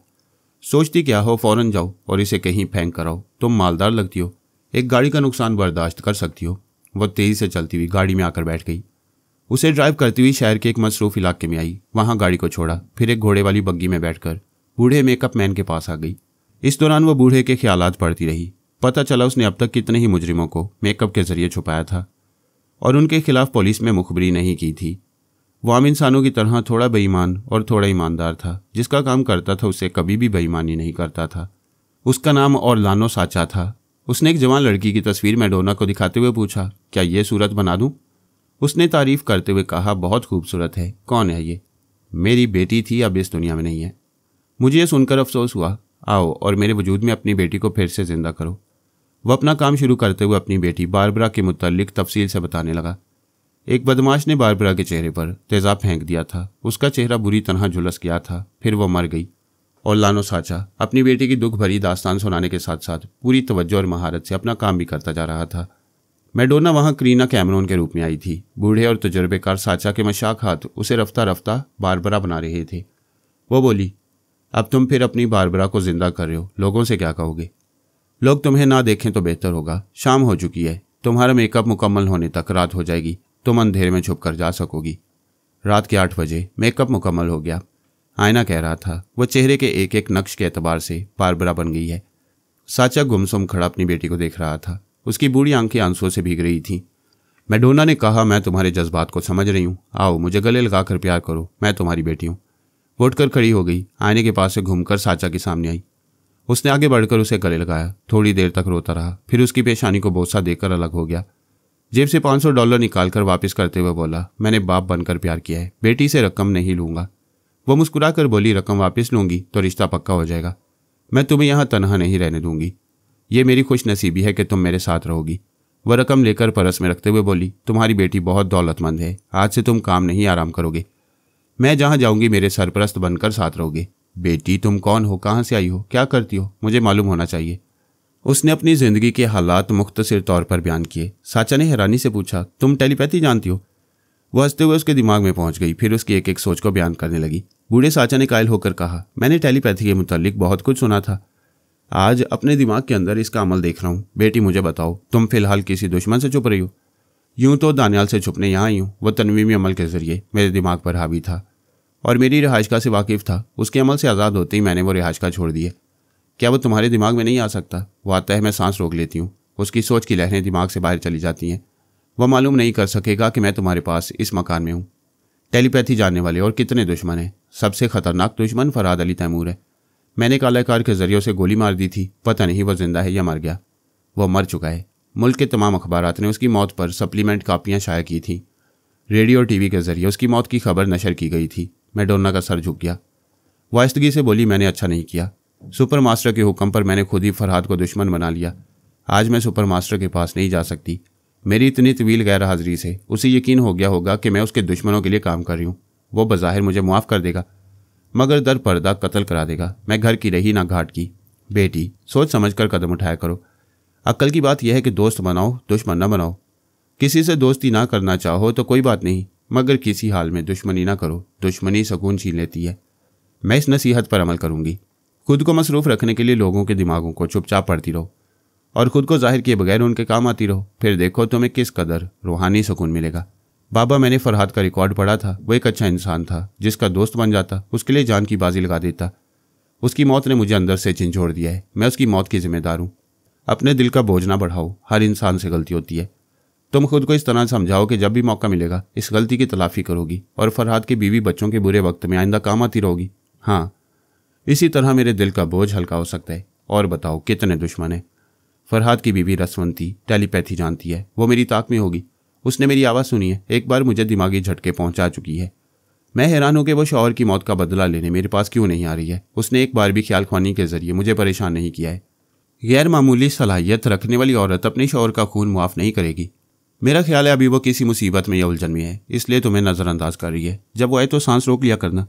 सोचती क्या हो, फौरन जाओ और इसे कहीं फेंक कर आओ। तुम मालदार लगती हो, एक गाड़ी का नुकसान बर्दाश्त कर सकती हो। वह तेज़ी से चलती हुई गाड़ी में आकर बैठ गई। उसे ड्राइव करती हुई शहर के एक मसरूफ इलाके में आई। वहाँ गाड़ी को छोड़ा, फिर एक घोड़े वाली बग्गी में बैठकर बूढ़े मेकअप मैन के पास आ गई। इस दौरान वो बूढ़े के ख्यालात पढ़ती रही। पता चला उसने अब तक कितने ही मुजरिमों को मेकअप के जरिए छुपाया था और उनके खिलाफ पुलिस में मुखबरी नहीं की थी। वो आम इंसानों की तरह थोड़ा बेईमान और थोड़ा ईमानदार था। जिसका काम करता था उसे कभी भी बेईमानी नहीं करता था। उसका नाम ऑरलानो साचा था। उसने एक जवान लड़की की तस्वीर मैडोना को दिखाते हुए पूछा, क्या ये सूरत बना दूं? उसने तारीफ करते हुए कहा, बहुत खूबसूरत है। कौन है ये? मेरी बेटी थी, अब इस दुनिया में नहीं है। मुझे ये सुनकर अफसोस हुआ। आओ और मेरे वजूद में अपनी बेटी को फिर से जिंदा करो। वह अपना काम शुरू करते हुए अपनी बेटी बारबरा के मुताल्लिक तफसील से बताने लगा। एक बदमाश ने बारबरा के चेहरे पर तेजाब फेंक दिया था। उसका चेहरा बुरी तरह झुलस गया था। फिर वह मर गई। ऑरलानो साचा अपनी बेटी की दुख भरी दास्तान सुनाने के साथ साथ पूरी तवज्जो और महारत से अपना काम भी करता जा रहा था। मैडोना वहाँ करीना कैमरून के रूप में आई थी। बूढ़े और तजुर्बेकार साचा के मशाक हाथ उसे रफ्ता रफ्ता बारबरा बना रहे थे। वो बोली, अब तुम फिर अपनी बारबरा को जिंदा कर रहे हो, लोगों से क्या कहोगे? लोग तुम्हें ना देखें तो बेहतर होगा। शाम हो चुकी है, तुम्हारा मेकअप मुकम्मल होने तक रात हो जाएगी। तुम अंधेरे में छुप कर जा सकोगी। रात के 8 बजे मेकअप मुकम्मल हो गया। आईना कह रहा था, वह चेहरे के एक एक नक्श के एतबार से बारबरा बन गई है। साचा गुमसुम खड़ा अपनी बेटी को देख रहा था। उसकी बूढ़ी आंखें आंसुओं से भीग रही थीं। मैडोना ने कहा, मैं तुम्हारे जज्बात को समझ रही हूँ। आओ, मुझे गले लगाकर प्यार करो। मैं तुम्हारी बेटी हूँ। वो उठकर खड़ी हो गई। आईने के पास से घूमकर साचा के सामने आई। उसने आगे बढ़कर उसे गले लगाया। थोड़ी देर तक रोता रहा, फिर उसकी पेशानी को बोसा देकर अलग हो गया। जेब से $500 निकालकर वापस करते हुए बोला, मैंने बाप बनकर प्यार किया है, बेटी से रकम नहीं लूंगा। वो मुस्कुराकर बोली, रकम वापस लूंगी तो रिश्ता पक्का हो जाएगा। मैं तुम्हें यहाँ तनहा नहीं रहने दूंगी। ये मेरी खुश नसीबी है कि तुम मेरे साथ रहोगी। वह रकम लेकर परस में रखते हुए बोली, तुम्हारी बेटी बहुत दौलतमंद है। आज से तुम काम नहीं आराम करोगे। मैं जहाँ जाऊंगी मेरे सरपरस्त बनकर साथ रहोगे। बेटी, तुम कौन हो, कहाँ से आई हो, क्या करती हो? मुझे मालूम होना चाहिए। उसने अपनी जिंदगी के हालात मुख्तसर तौर पर बयान किए। साचा ने हैरानी से पूछा, तुम टेलीपैथी जानती हो? वह हंसते हुए उसके दिमाग में पहुंच गई। फिर उसकी एक एक सोच को बयान करने लगी। बूढ़े साचा ने कायल होकर कहा, मैंने टेलीपैथी के मुतालिक बहुत कुछ सुना था। आज अपने दिमाग के अंदर इसका अमल देख रहा हूँ। बेटी, मुझे बताओ, तुम फिलहाल किसी दुश्मन से छुप रही हो? यूं तो दानियाल से छुपने यहाँ आई हूँ। वह तनवीमी अमल के जरिए मेरे दिमाग पर हावी था और मेरी रिहाइशगाह से वाकिफ था। उसके अमल से आज़ाद होते ही मैंने वो रिहाइशगाह छोड़ दी है। क्या वो तुम्हारे दिमाग में नहीं आ सकता? वो आता है, मैं सांस रोक लेती हूँ। उसकी सोच की लहरें दिमाग से बाहर चली जाती हैं। वह मालूम नहीं कर सकेगा कि मैं तुम्हारे पास इस मकान में हूँ। टेलीपैथी जानने वाले और कितने दुश्मन हैं। सबसे खतरनाक दुश्मन फरहाद अली तैमूर है। मैंने कालाकार के जरिए उसे गोली मार दी थी। पता नहीं वह जिंदा है या मर गया। वह मर चुका है। मुल्क के तमाम अखबारात ने उसकी मौत पर सप्लीमेंट कापियाँ शाया की थी। रेडियो और टीवी के जरिए उसकी मौत की खबर नशर की गई थी। मैडोना का सर झुक गया। वाइस्तगी से बोली, मैंने अच्छा नहीं किया। सुपर मास्टर के हुक्म पर मैंने खुद ही फरहाद को दुश्मन बना लिया। आज मैं सुपर मास्टर के पास नहीं जा सकती। मेरी इतनी तवील गैर हाजिरी से उसे यकीन हो गया होगा कि मैं उसके दुश्मनों के लिए काम कर रही हूँ। वो बज़ाहिर मुझे मुआफ़ कर देगा, मगर दर पर्दा कत्ल करा देगा। मैं घर की रही ना घाट की। बेटी, सोच समझ कर कदम उठाया करो। अक्ल की बात यह है कि दोस्त बनाओ, दुश्मन न बनाओ। किसी से दोस्ती ना करना चाहो तो कोई बात नहीं, मगर किसी हाल में दुश्मनी ना करो। दुश्मनी सुकून छीन लेती है। मैं इस नसीहत पर अमल करूंगी। खुद को मसरूफ़ रखने के लिए लोगों के दिमागों को चुपचाप पढ़ती रहो और खुद को जाहिर किए बगैर उनके काम आती रहो। फिर देखो तुम्हें किस कदर रूहानी सुकून मिलेगा। बाबा, मैंने फरहाद का रिकॉर्ड पढ़ा था। वो एक अच्छा इंसान था, जिसका दोस्त बन जाता, उसके लिए जान की बाजी लगा देता। उसकी मौत ने मुझे अंदर से झंझोड़ दिया है। मैं उसकी मौत की जिम्मेदार हूँ। अपने दिल का बोझ ना बढ़ाओ। हर इंसान से गलती होती है। तुम खुद को इस तरह समझाओ कि जब भी मौका मिलेगा इस गलती की तलाफी करोगी और फरहाद के बीवी बच्चों के बुरे वक्त में आइंदा काम आती रहोगी। हाँ, इसी तरह मेरे दिल का बोझ हल्का हो सकता है। और बताओ, कितने दुश्मन हैं? फरहाद की बीवी रसवंती टेलीपैथी जानती है। वो मेरी ताक में होगी। उसने मेरी आवाज़ सुनी है। एक बार मुझे दिमागी झटके पहुंचा चुकी है। मैं हैरान हूं कि वो शौहर की मौत का बदला लेने मेरे पास क्यों नहीं आ रही है। उसने एक बार भी ख्याल ख्वानी के जरिए मुझे परेशान नहीं किया है। गैर मामूली सलाहियत रखने वाली औरत अपने शौहर का खून मुआफ़ नहीं करेगी। मेरा ख्याल है अभी वो किसी मुसीबत में या उलझन में है, इसलिए तुम्हें नज़रअंदाज कर रही है। जब वो आए तो सांस रोक लिया करना।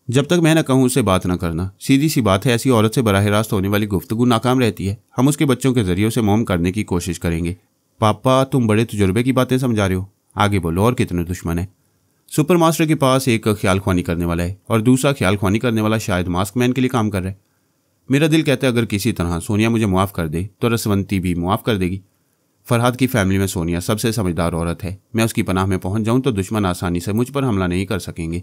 जब तक मैं न कहूँ उससे बात न करना। सीधी सी बात है, ऐसी औरत से बराह रास्त होने वाली गुफ्तगू नाकाम रहती है। हम उसके बच्चों के जरिए उसे मोम करने की कोशिश करेंगे। पापा, तुम बड़े तजुर्बे की बातें समझा रहे हो। आगे बोलो, और कितने दुश्मन है? सुपर मास्टर के पास एक ख्याल ख्वानी करने वाला है और दूसरा ख्याल ख्वानी करने वाला शायद मास्क मैन के लिए काम कर रहा है। मेरा दिल कहता है अगर किसी तरह सोनिया मुझे मुआफ़ कर दे तो रसवंती भी मुआफ़ कर देगी। फरहाद की फैमिली में सोनिया सबसे समझदार औरत है। मैं उसकी पनाह में पहुंच जाऊं तो दुश्मन आसानी से मुझ पर हमला नहीं कर सकेंगे।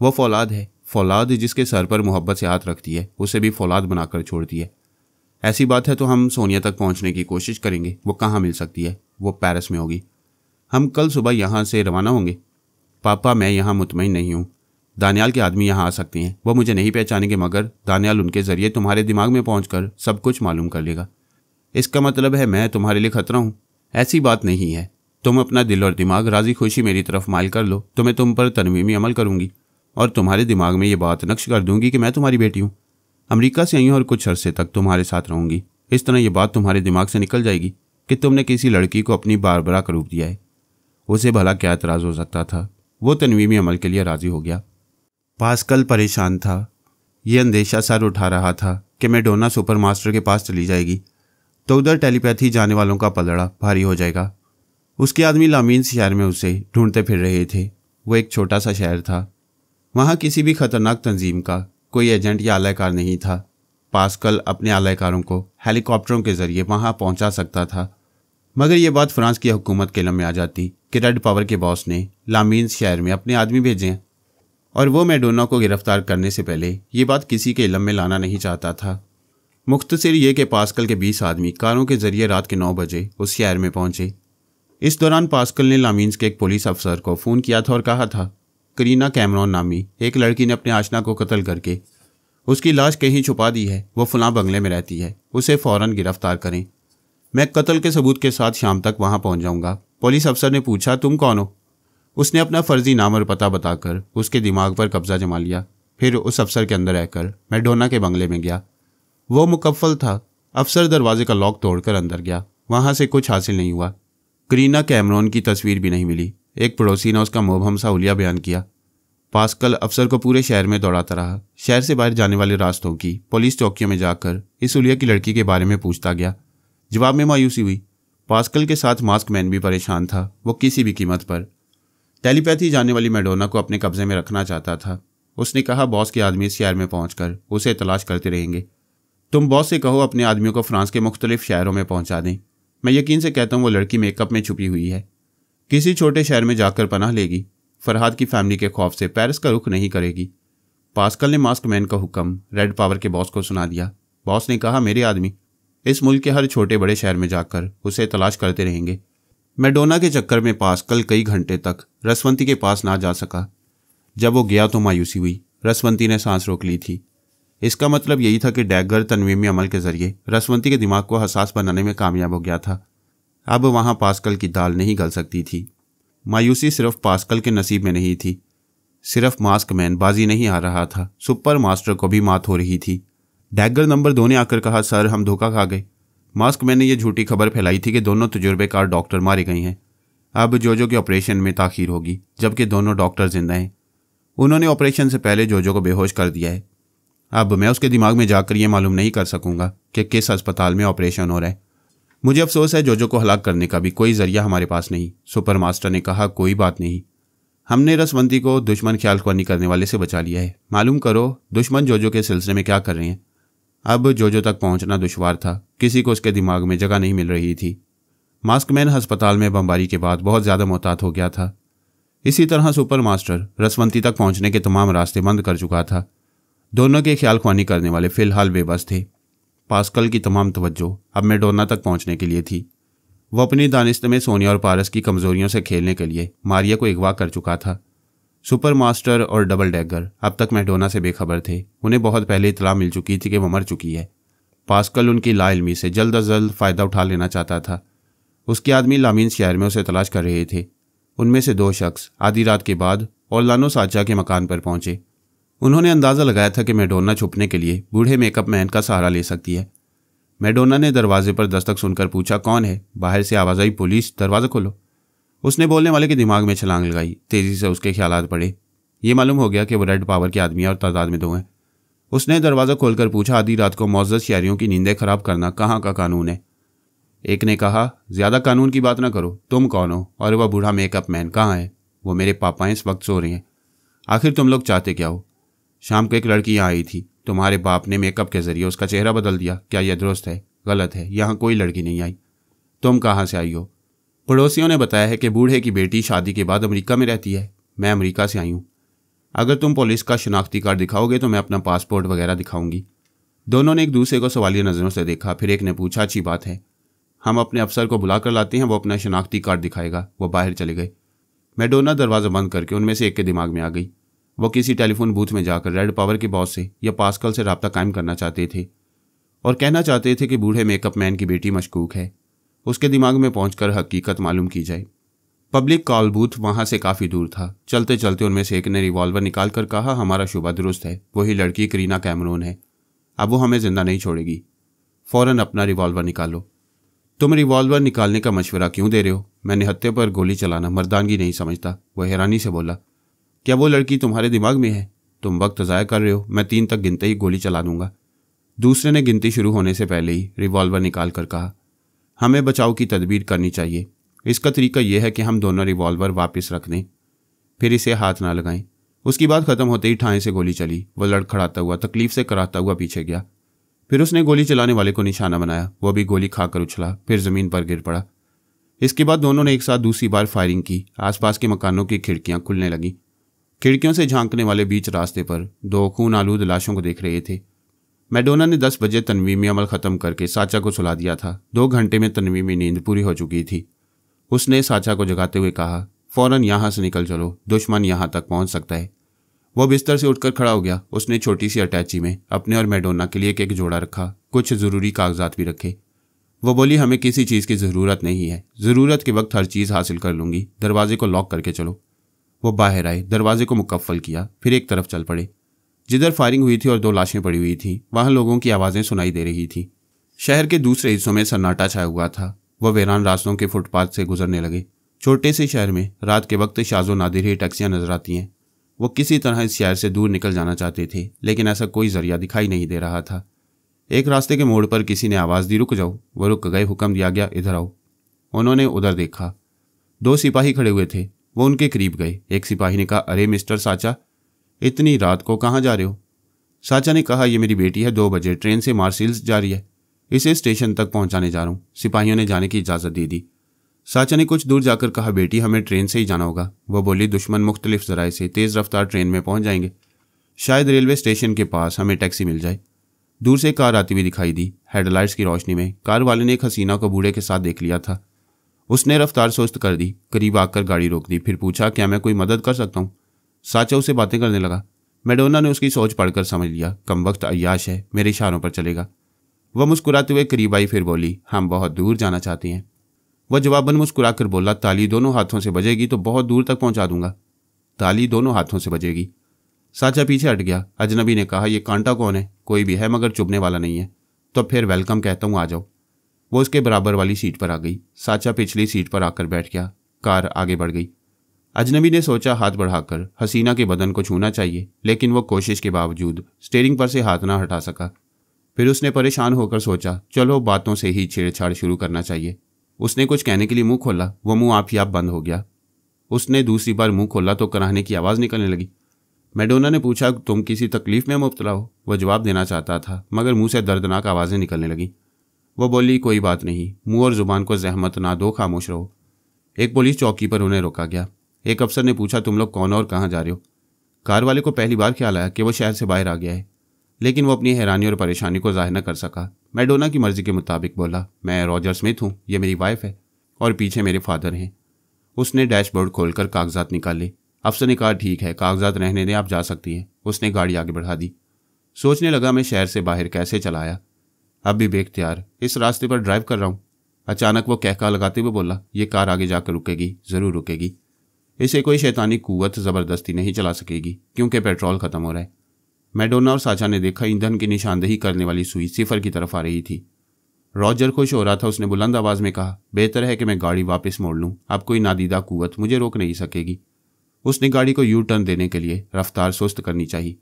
वो फौलाद है। फौलाद जिसके सर पर मोहब्बत से हाथ रखती है, उसे भी फौलाद बनाकर छोड़ती है। ऐसी बात है तो हम सोनिया तक पहुंचने की कोशिश करेंगे। वो कहाँ मिल सकती है? वो पेरिस में होगी। हम कल सुबह यहाँ से रवाना होंगे। पापा, मैं यहाँ मुतमईन नहीं हूँ। दानियाल के आदमी यहाँ आ सकते हैं। वो मुझे नहीं पहचानेंगे, मगर दानियाल उनके जरिए तुम्हारे दिमाग में पहुंचकर सब कुछ मालूम कर लेगा। इसका मतलब है मैं तुम्हारे लिए खतरा हूँ? ऐसी बात नहीं है। तुम अपना दिल और दिमाग राजी खुशी मेरी तरफ माइल कर लो तो मैं तुम पर तनवीमी अमल करूँगी और तुम्हारे दिमाग में ये बात नक्श कर दूंगी कि मैं तुम्हारी बेटी हूँ। अमेरिका से आई हूँ और कुछ अरसे तक तुम्हारे साथ रहूँगी। इस तरह ये बात तुम्हारे दिमाग से निकल जाएगी कि तुमने किसी लड़की को अपनी बारबरा का रूप दिया है। उसे भला क्या एतराज़ हो सकता था? वो तनवीमी अमल के लिए राजी हो गया। पास्कल परेशान था। ये अंदेशा सर उठा रहा था कि मैडोना सुपर मास्टर के पास चली जाएगी तो उधर टेलीपैथी जाने वालों का पलड़ा भारी हो जाएगा। उसके आदमी लामीन्स शहर में उसे ढूंढते फिर रहे थे। वो एक छोटा सा शहर था। वहाँ किसी भी खतरनाक तंजीम का कोई एजेंट या आलाकार नहीं था। पास्कल अपने आलाकारों को हेलीकॉप्टरों के जरिए वहाँ पहुँचा सकता था, मगर यह बात फ्रांस की हुकूमत के इल्म में आ जाती कि रेड पावर के बॉस ने लामीन्स शहर में अपने आदमी भेजे हैं और वो मैडोना को गिरफ्तार करने से पहले ये बात किसी के इल्म में लाना नहीं चाहता था। मुख्तसर ये कि पास्कल के 20 आदमी कारों के जरिए रात के 9 बजे उस शहर में पहुंचे। इस दौरान पास्कल ने लामीन्स के एक पुलिस अफसर को फ़ोन किया था और कहा था करीना कैमरॉन नामी एक लड़की ने अपने आशना को कत्ल करके उसकी लाश कहीं छुपा दी है। वो फलां बंगले में रहती है, उसे फ़ौरन गिरफ्तार करें। मैं कत्ल के सबूत के साथ शाम तक वहाँ पहुँच जाऊँगा। पुलिस अफसर ने पूछा, तुम कौन हो? उसने अपना फर्जी नाम और पता बताकर उसके दिमाग पर कब्जा जमा लिया। फिर उस अफसर के अंदर रहकर मैडोना के बंगले में गया। वो मुकफ्फल था। अफसर दरवाजे का लॉक तोड़कर अंदर गया। वहाँ से कुछ हासिल नहीं हुआ। करीना कैमरॉन की तस्वीर भी नहीं मिली। एक पड़ोसी ने उसका मुबहम सा हुलिया बयान किया। पास्कल अफसर को पूरे शहर में दौड़ाता रहा। शहर से बाहर जाने वाले रास्तों की पुलिस चौकियों में जाकर इस हुलिया की लड़की के बारे में पूछता गया। जवाब में मायूसी हुई। पास्कल के साथ मास्क मैन भी परेशान था। वो किसी भी कीमत पर टेलीपैथी जाने वाली मैडोना को अपने कब्जे में रखना चाहता था। उसने कहा, बॉस के आदमी इस शहर में पहुंचकर उसे तलाश करते रहेंगे। तुम बॉस से कहो अपने आदमियों को फ्रांस के मुख्तलिफ शहरों में पहुंचा दें। मैं यकीन से कहता हूँ वो लड़की मेकअप में छुपी हुई है, किसी छोटे शहर में जाकर पनाह लेगी। फरहाद की फैमिली के खौफ से पेरिस का रुख नहीं करेगी। पास्कल ने मास्क मैन का हुक्म रेड पावर के बॉस को सुना दिया। बॉस ने कहा, मेरे आदमी इस मुल्क के हर छोटे बड़े शहर में जाकर उसे तलाश करते रहेंगे। मैडोना के चक्कर में पास्कल कई घंटे तक रसवंती के पास ना जा सका। जब वो गया तो मायूसी हुई। रसवंती ने सांस रोक ली थी। इसका मतलब यही था कि डैगर तनवीमी अमल के जरिए रसवंती के दिमाग को हसास बनाने में कामयाब हो गया था। अब वहाँ पास्कल की दाल नहीं गल सकती थी। मायूसी सिर्फ पास्कल के नसीब में नहीं थी। सिर्फ मास्क मैन बाजी नहीं आ रहा था, सुपर मास्टर को भी मात हो रही थी। डैगर नंबर 2 ने आकर कहा, सर हम धोखा खा गए। मास्कमैन ने यह झूठी खबर फैलाई थी कि दोनों तजुर्बेकार डॉक्टर मारे गए हैं। अब जोजो के ऑपरेशन में ताखीर होगी, जबकि दोनों डॉक्टर जिंदा हैं। उन्होंने ऑपरेशन से पहले जोजो को बेहोश कर दिया है। अब मैं उसके दिमाग में जाकर यह मालूम नहीं कर सकूंगा कि किस अस्पताल में ऑपरेशन हो रहा है। मुझे अफसोस है, जोजो को हलाक करने का भी कोई जरिया हमारे पास नहीं। सुपर मास्टर ने कहा, कोई बात नहीं, हमने रसवंती को दुश्मन ख्यालख्वानी करने वाले से बचा लिया है। मालूम करो दुश्मन जोजो के सिलसिले में क्या कर रहे हैं। अब जोजो तक पहुंचना दुश्वार था, किसी को उसके दिमाग में जगह नहीं मिल रही थी। मास्कमैन अस्पताल में बमबारी के बाद बहुत ज़्यादा मोहतात हो गया था। इसी तरह सुपर मास्टर रसवंती तक पहुंचने के तमाम रास्ते बंद कर चुका था। दोनों के ख्यालख्वानी करने वाले फिलहाल बेबस थे। पास्कल की तमाम तवज्जो अब मैडोना तक पहुंचने के लिए थी। वो अपनी दानिश्त में सोनिया और पारस की कमजोरियों से खेलने के लिए मारिया को अगवा कर चुका था। सुपर मास्टर और डबल डैगर अब तक मैडोना से बेखबर थे। उन्हें बहुत पहले इतला मिल चुकी थी कि वो मर चुकी है। पास्कल उनकी लाइल्मी से जल्द अज जल्द फ़ायदा उठा लेना चाहता था। उसके आदमी लामीन शहर में उसे तलाश कर रहे थे। उनमें से 2 शख्स आधी रात के बाद ओर्लानो साचा के मकान पर पहुंचे। उन्होंने अंदाज़ा लगाया था कि मैडोना छुपने के लिए बूढ़े मेकअप मैन का सहारा ले सकती है। मैडोना ने दरवाजे पर दस्तक सुनकर पूछा, कौन है? बाहर से आवाज़ आई, पुलिस, दरवाज़ा खोलो। उसने बोलने वाले के दिमाग में छलांग लगाई। तेज़ी से उसके ख्यालात पड़े। ये मालूम हो गया कि वो रेड पावर के आदमी और तादाद में 2 हैं। उसने दरवाज़ा खोलकर पूछा, आधी रात को मौजूद शहरियों की नींदें खराब करना कहाँ का कानून है? एक ने कहा, ज़्यादा कानून की बात ना करो, तुम कौन हो और वह बूढ़ा मेकअप मैन कहाँ है? वो मेरे पापा इस वक्त सो रहे हैं। आखिर तुम लोग चाहते क्या हो? शाम को एक लड़की यहाँ आई थी, तुम्हारे बाप ने मेकअप के जरिए उसका चेहरा बदल दिया। क्या यह दुरुस्त है? गलत है, यहाँ कोई लड़की नहीं आई। तुम कहाँ से आई हो? पड़ोसियों ने बताया है कि बूढ़े की बेटी शादी के बाद अमेरिका में रहती है। मैं अमेरिका से आई हूँ। अगर तुम पुलिस का शनाख्ती कार्ड दिखाओगे तो मैं अपना पासपोर्ट वगैरह दिखाऊंगी। दोनों ने एक दूसरे को सवालिया नज़रों से देखा। फिर एक ने पूछा, अच्छी बात है, हम अपने अफसर को बुला कर लाते हैं, वो अपना शनाख्ती कार्ड दिखाएगा। वो बाहर चले गए। मैडोना दरवाज़ा बंद करके उनमें से एक के दिमाग में आ गई। वो किसी टेलीफोन बूथ में जाकर रेड पावर के बॉस से या पास्कल से रब्ता कायम करना चाहते थे और कहना चाहते थे कि बूढ़े मेकअप मैन की बेटी मशकूक है। उसके दिमाग में पहुंचकर हकीकत मालूम की जाए। पब्लिक कॉल बूथ वहां से काफ़ी दूर था। चलते चलते उनमें से एक ने रिवॉल्वर निकाल कर कहा, हमारा शुबा दुरुस्त है, वही लड़की करीना कैमरून है। अब वो हमें जिंदा नहीं छोड़ेगी। फ़ौरन अपना रिवॉल्वर निकालो। तुम रिवॉल्वर निकालने का मशवरा क्यों दे रहे हो? मैंने हत्थे पर गोली चलाना मर्दानगी नहीं समझता। वह हैरानी से बोला, क्या वो लड़की तुम्हारे दिमाग में है? तुम वक्त ज़ाया कर रहे हो। मैं 3 तक गिनते ही गोली चला दूंगा। दूसरे ने गिनती शुरू होने से पहले ही रिवॉल्वर निकाल कर कहा, हमें बचाव की तदबीर करनी चाहिए। इसका तरीका यह है कि हम दोनों रिवॉल्वर वापस रख दें, फिर इसे हाथ ना लगाएं। उसकी बात खत्म होते ही ठाएं से गोली चली। वह लड़खड़ाता हुआ तकलीफ से कराता हुआ पीछे गया। फिर उसने गोली चलाने वाले को निशाना बनाया। वह भी गोली खाकर उछला, फिर ज़मीन पर गिर पड़ा। इसके बाद दोनों ने एक साथ दूसरी बार फायरिंग की। आसपास के मकानों की खिड़कियां खुलने लगीं। खिड़कियों से झांकने वाले बीच रास्ते पर 2 खून आलूद लाशों को देख रहे थे। मैडोना ने 10 बजे तनवीमी अमल ख़त्म करके साचा को सुला दिया था। 2 घंटे में तनवीमी नींद पूरी हो चुकी थी। उसने साचा को जगाते हुए कहा, फ़ौरन यहाँ से निकल चलो, दुश्मन यहाँ तक पहुँच सकता है। वह बिस्तर से उठकर खड़ा हो गया। उसने छोटी सी अटैची में अपने और मैडोना के लिए एक जोड़ा रखा, कुछ ज़रूरी कागजात भी रखे। वो बोली, हमें किसी चीज़ की ज़रूरत नहीं है, ज़रूरत के वक्त हर चीज़ हासिल कर लूँगी। दरवाजे को लॉक करके चलो। वो बाहर आए, दरवाजे को मुकफ्फल किया, फिर एक तरफ चल पड़े। जिधर फायरिंग हुई थी और 2 लाशें पड़ी हुई थीं, वहाँ लोगों की आवाज़ें सुनाई दे रही थीं। शहर के दूसरे हिस्सों में सन्नाटा छाया हुआ था। वह वीरान रास्तों के फुटपाथ से गुजरने लगे। छोटे से शहर में रात के वक्त शाज़ो नादिर ही टैक्सियाँ नजर आती हैं। वो किसी तरह इस शहर से दूर निकल जाना चाहते थे, लेकिन ऐसा कोई जरिया दिखाई नहीं दे रहा था। एक रास्ते के मोड़ पर किसी ने आवाज़ दी, रुक जाओ। वो रुक गए। हुक्म दिया गया, इधर आओ। उन्होंने उधर देखा। 2 सिपाही खड़े हुए थे। वो उनके करीब गए। एक सिपाही ने कहा, अरे मिस्टर साचा, इतनी रात को कहाँ जा रहे हो? साचा ने कहा, ये मेरी बेटी है, 2 बजे ट्रेन से मार्सिल्स जा रही है, इसे स्टेशन तक पहुंचाने जा रहा हूँ। सिपाहियों ने जाने की इजाज़त दे दी। साचा ने कुछ दूर जाकर कहा, बेटी हमें ट्रेन से ही जाना होगा। वह बोली, दुश्मन मुख्तलिफ ज़राए से तेज़ रफ्तार ट्रेन में पहुंच जाएंगे, शायद रेलवे स्टेशन के पास हमें टैक्सी मिल जाए। दूर से कार आती हुई दिखाई दी। हेडलाइट्स की रोशनी में कार वाले ने एक हसीना को बूढ़े के साथ देख लिया था। उसने रफ्तार सुस्त कर दी, करीब आकर गाड़ी रोक दी, फिर पूछा, क्या मैं कोई मदद कर सकता हूँ? साचा उसे बातें करने लगा। मैडोना ने उसकी सोच पढ़कर समझ लिया, कम वक्त अय्याश है, मेरे इशारों पर चलेगा। वह मुस्कुराते हुए करीब आई, फिर बोली, हम बहुत दूर जाना चाहते हैं। वह जवाबन मुस्कुराकर बोला, ताली दोनों हाथों से बजेगी तो बहुत दूर तक पहुंचा दूंगा। ताली दोनों हाथों से बजेगी। साचा पीछे हट गया। अजनबी ने कहा, यह कांटा कौन है? कोई भी है, मगर चुभने वाला नहीं है। तो फिर वेलकम कहता हूँ, आ जाओ। वो उसके बराबर वाली सीट पर आ गई। साचा पिछली सीट पर आकर बैठ गया। कार आगे बढ़ गई। अजनबी ने सोचा हाथ बढ़ाकर हसीना के बदन को छूना चाहिए, लेकिन वो कोशिश के बावजूद स्टीयरिंग पर से हाथ ना हटा सका। फिर उसने परेशान होकर सोचा चलो बातों से ही छेड़छाड़ शुरू करना चाहिए। उसने कुछ कहने के लिए मुंह खोला, वो मुंह आप ही आप बंद हो गया। उसने दूसरी बार मुंह खोला तो कराहने की आवाज़ निकलने लगी। मैडोना ने पूछा तुम किसी तकलीफ में मुब्तला हो? वह जवाब देना चाहता था मगर मुंह से दर्दनाक आवाज़ें निकलने लगीं। वो बोली कोई बात नहीं, मुंह और ज़ुबान को जहमत ना दो, खामोश रहो। एक पुलिस चौकी पर उन्हें रोका गया। एक अफसर ने पूछा तुम लोग कौन और कहाँ जा रहे हो? कार वाले को पहली बार ख्याल आया कि वो शहर से बाहर आ गया है, लेकिन वो अपनी हैरानी और परेशानी को जाहिर न कर सका। मैडोना की मर्जी के मुताबिक बोला मैं रॉजर स्मिथ हूँ, ये मेरी वाइफ है और पीछे मेरे फादर हैं। उसने डैशबोर्ड खोलकर कागजात निकाले। अफसर ने कहा ठीक है, कागजात रहने दें, आप जा सकती हैं। उसने गाड़ी आगे बढ़ा दी। सोचने लगा मैं शहर से बाहर कैसे चला आया, अब भी बेख्तियार इस रास्ते पर ड्राइव कर रहा हूँ। अचानक वो कहका लगाते हुए बोला ये कार आगे जाकर रुकेगी, ज़रूर रुकेगी। इसे कोई शैतानी कुव्वत ज़बरदस्ती नहीं चला सकेगी क्योंकि पेट्रोल ख़त्म हो रहा है। मैडोना और साचा ने देखा ईंधन की निशानदेही करने वाली सुई सिफर की तरफ आ रही थी। रॉजर खुश हो रहा था। उसने बुलंद आवाज़ में कहा बेहतर है कि मैं गाड़ी वापस मोड़ लूँ, अब कोई नादीदा कुव्वत मुझे रोक नहीं सकेगी। उसने गाड़ी को यू टर्न देने के लिए रफ्तार सुस्त करनी चाहिए,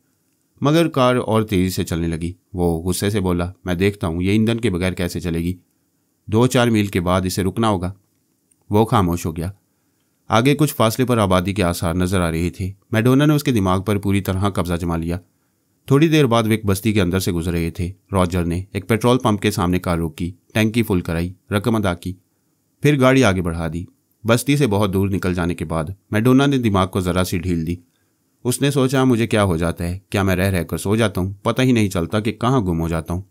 मगर कार और तेज़ी से चलने लगी। वो गुस्से से बोला मैं देखता हूँ ये ईंधन के बगैर कैसे चलेगी, 2-4 मील के बाद इसे रुकना होगा। वो खामोश हो गया। आगे कुछ फासले पर आबादी के आसार नजर आ रहे थे। मैडोना ने उसके दिमाग पर पूरी तरह कब्जा जमा लिया। थोड़ी देर बाद वे एक बस्ती के अंदर से गुजर रहे थे। रॉजर ने एक पेट्रोल पंप के सामने कार रोकी, टैंकी फुल कराई, रकम अदा की, फिर गाड़ी आगे बढ़ा दी। बस्ती से बहुत दूर निकल जाने के बाद मैडोना ने दिमाग को ज़रा सी ढील दी। उसने सोचा मुझे क्या हो जाता है, क्या मैं रह रहकर सो जाता हूँ, पता ही नहीं चलता कि कहाँ गुम हो जाता हूँ।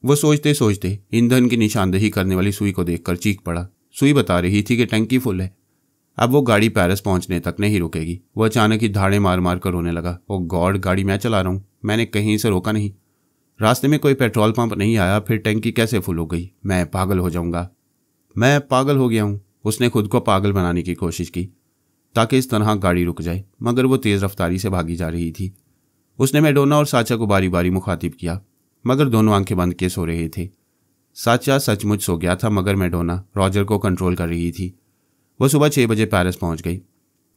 वो सोचते सोचते ईंधन की निशानदेही करने वाली सुई को देखकर चीख पड़ा। सुई बता रही थी कि टैंकी फुल है। अब वो गाड़ी पेरिस पहुंचने तक नहीं रुकेगी। वो अचानक ही धाड़े मार मार कर रोने लगा। ओ गॉड, गाड़ी मैं चला रहा हूँ, मैंने कहीं से रोका नहीं, रास्ते में कोई पेट्रोल पंप नहीं आया, फिर टैंकी कैसे फुल हो गई? मैं पागल हो जाऊंगा, मैं पागल हो गया हूँ। उसने खुद को पागल बनाने की कोशिश की ताकि इस तरह गाड़ी रुक जाए, मगर वो तेज़ रफ्तारी से भागी जा रही थी। उसने मैडोना और साचा को बारी बारी मुखातिब किया, मगर दोनों आंखें बंद किए सो रहे थे। साचा सचमुच सो गया था, मगर मैडोना रॉजर को कंट्रोल कर रही थी। वो सुबह 6 बजे पेरिस पहुंच गई।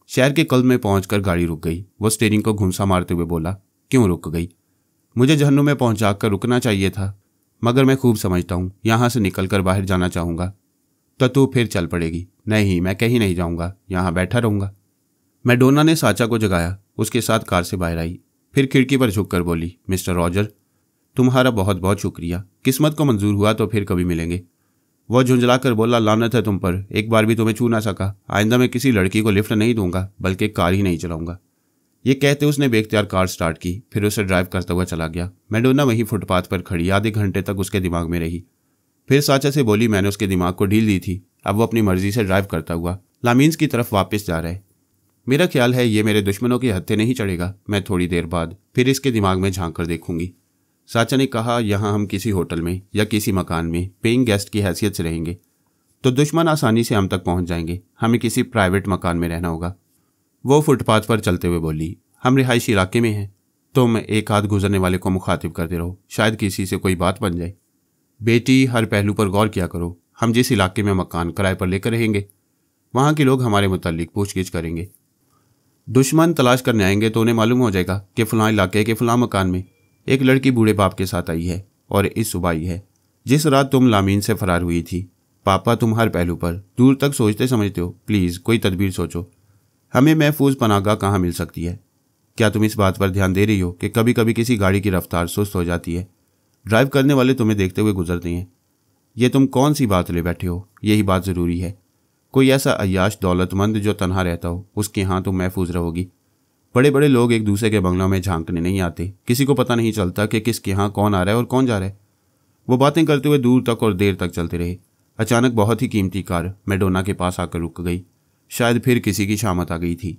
शहर के कल्ब में पहुंचकर गाड़ी रुक गई। वो स्टीयरिंग को घुमसा मारते हुए बोला क्यों रुक गई? मुझे जहन्नुम में पहुंचाकर रुकना चाहिए था, मगर मैं खूब समझता हूँ यहाँ से निकलकर बाहर जाना चाहूँगा। तो तू फिर चल पड़ेगी? नहीं, मैं कहीं नहीं जाऊँगा, यहाँ बैठा रहूँगा। मैडोना ने साचा को जगाया, उसके साथ कार से बाहर आई, फिर खिड़की पर झुककर बोली मिस्टर रॉजर, तुम्हारा बहुत बहुत शुक्रिया, किस्मत को मंजूर हुआ तो फिर कभी मिलेंगे। वह झुंझला कर बोला लानत है तुम पर, एक बार भी तुम्हें छू ना सका। आइंदा मैं किसी लड़की को लिफ्ट नहीं दूंगा, बल्कि कार ही नहीं चलाऊंगा। ये कहते उसने बेख्तियार कार स्टार्ट की, फिर उसे ड्राइव करता हुआ चला गया। मैडोना वहीं फुटपाथ पर खड़ी आधे घंटे तक उसके दिमाग में रही। फिर साचा से बोली मैंने उसके दिमाग को ढील दी थी, अब वो अपनी मर्जी से ड्राइव करता हुआ लामीन्स की तरफ वापस जा रहा है। मेरा ख्याल है ये मेरे दुश्मनों के हत्थे नहीं चढ़ेगा। मैं थोड़ी देर बाद फिर इसके दिमाग में झांक कर देखूंगी। साचा ने कहा यहाँ हम किसी होटल में या किसी मकान में पेइंग गेस्ट की हैसियत से रहेंगे तो दुश्मन आसानी से हम तक पहुँच जाएंगे। हमें किसी प्राइवेट मकान में रहना होगा। वो फुटपाथ पर चलते हुए बोली हम रिहायशी इलाके में हैं, तुम एक आध गुजरने वाले को मुखातिब करते रहो, शायद किसी से कोई बात बन जाए। बेटी, हर पहलू पर गौर किया करो। हम जिस इलाके में मकान किराए पर लेकर रहेंगे वहाँ के लोग हमारे मुताल्लिक पूछगिछ करेंगे। दुश्मन तलाश करने आएंगे तो उन्हें मालूम हो जाएगा कि फ़लाँ इलाके के फ़लाँ मकान में एक लड़की बूढ़े बाप के साथ आई है और इस सुबह आई है जिस रात तुम लामीन से फरार हुई थी। पापा, तुम हर पहलू पर दूर तक सोचते समझते हो, प्लीज़ कोई तदबीर सोचो। हमें महफूज पनाहगाह कहाँ मिल सकती है? क्या तुम इस बात पर ध्यान दे रही हो कि कभी कभी किसी गाड़ी की रफ्तार सुस्त हो जाती है, ड्राइव करने वाले तुम्हें देखते हुए गुजरते हैं? ये तुम कौन सी बात ले बैठे हो? यही बात ज़रूरी है। कोई ऐसा अय्याश दौलतमंद जो तन्हा रहता हो, उसके यहाँ तुम महफूज रहोगी। बड़े बड़े लोग एक दूसरे के बंगलों में झांकने नहीं आते, किसी को पता नहीं चलता कि किसके यहाँ कौन आ रहा है और कौन जा रहा है। वो बातें करते हुए दूर तक और देर तक चलते रहे। अचानक बहुत ही कीमती कार मैडोना के पास आकर रुक गई। शायद फिर किसी की शामत आ गई थी।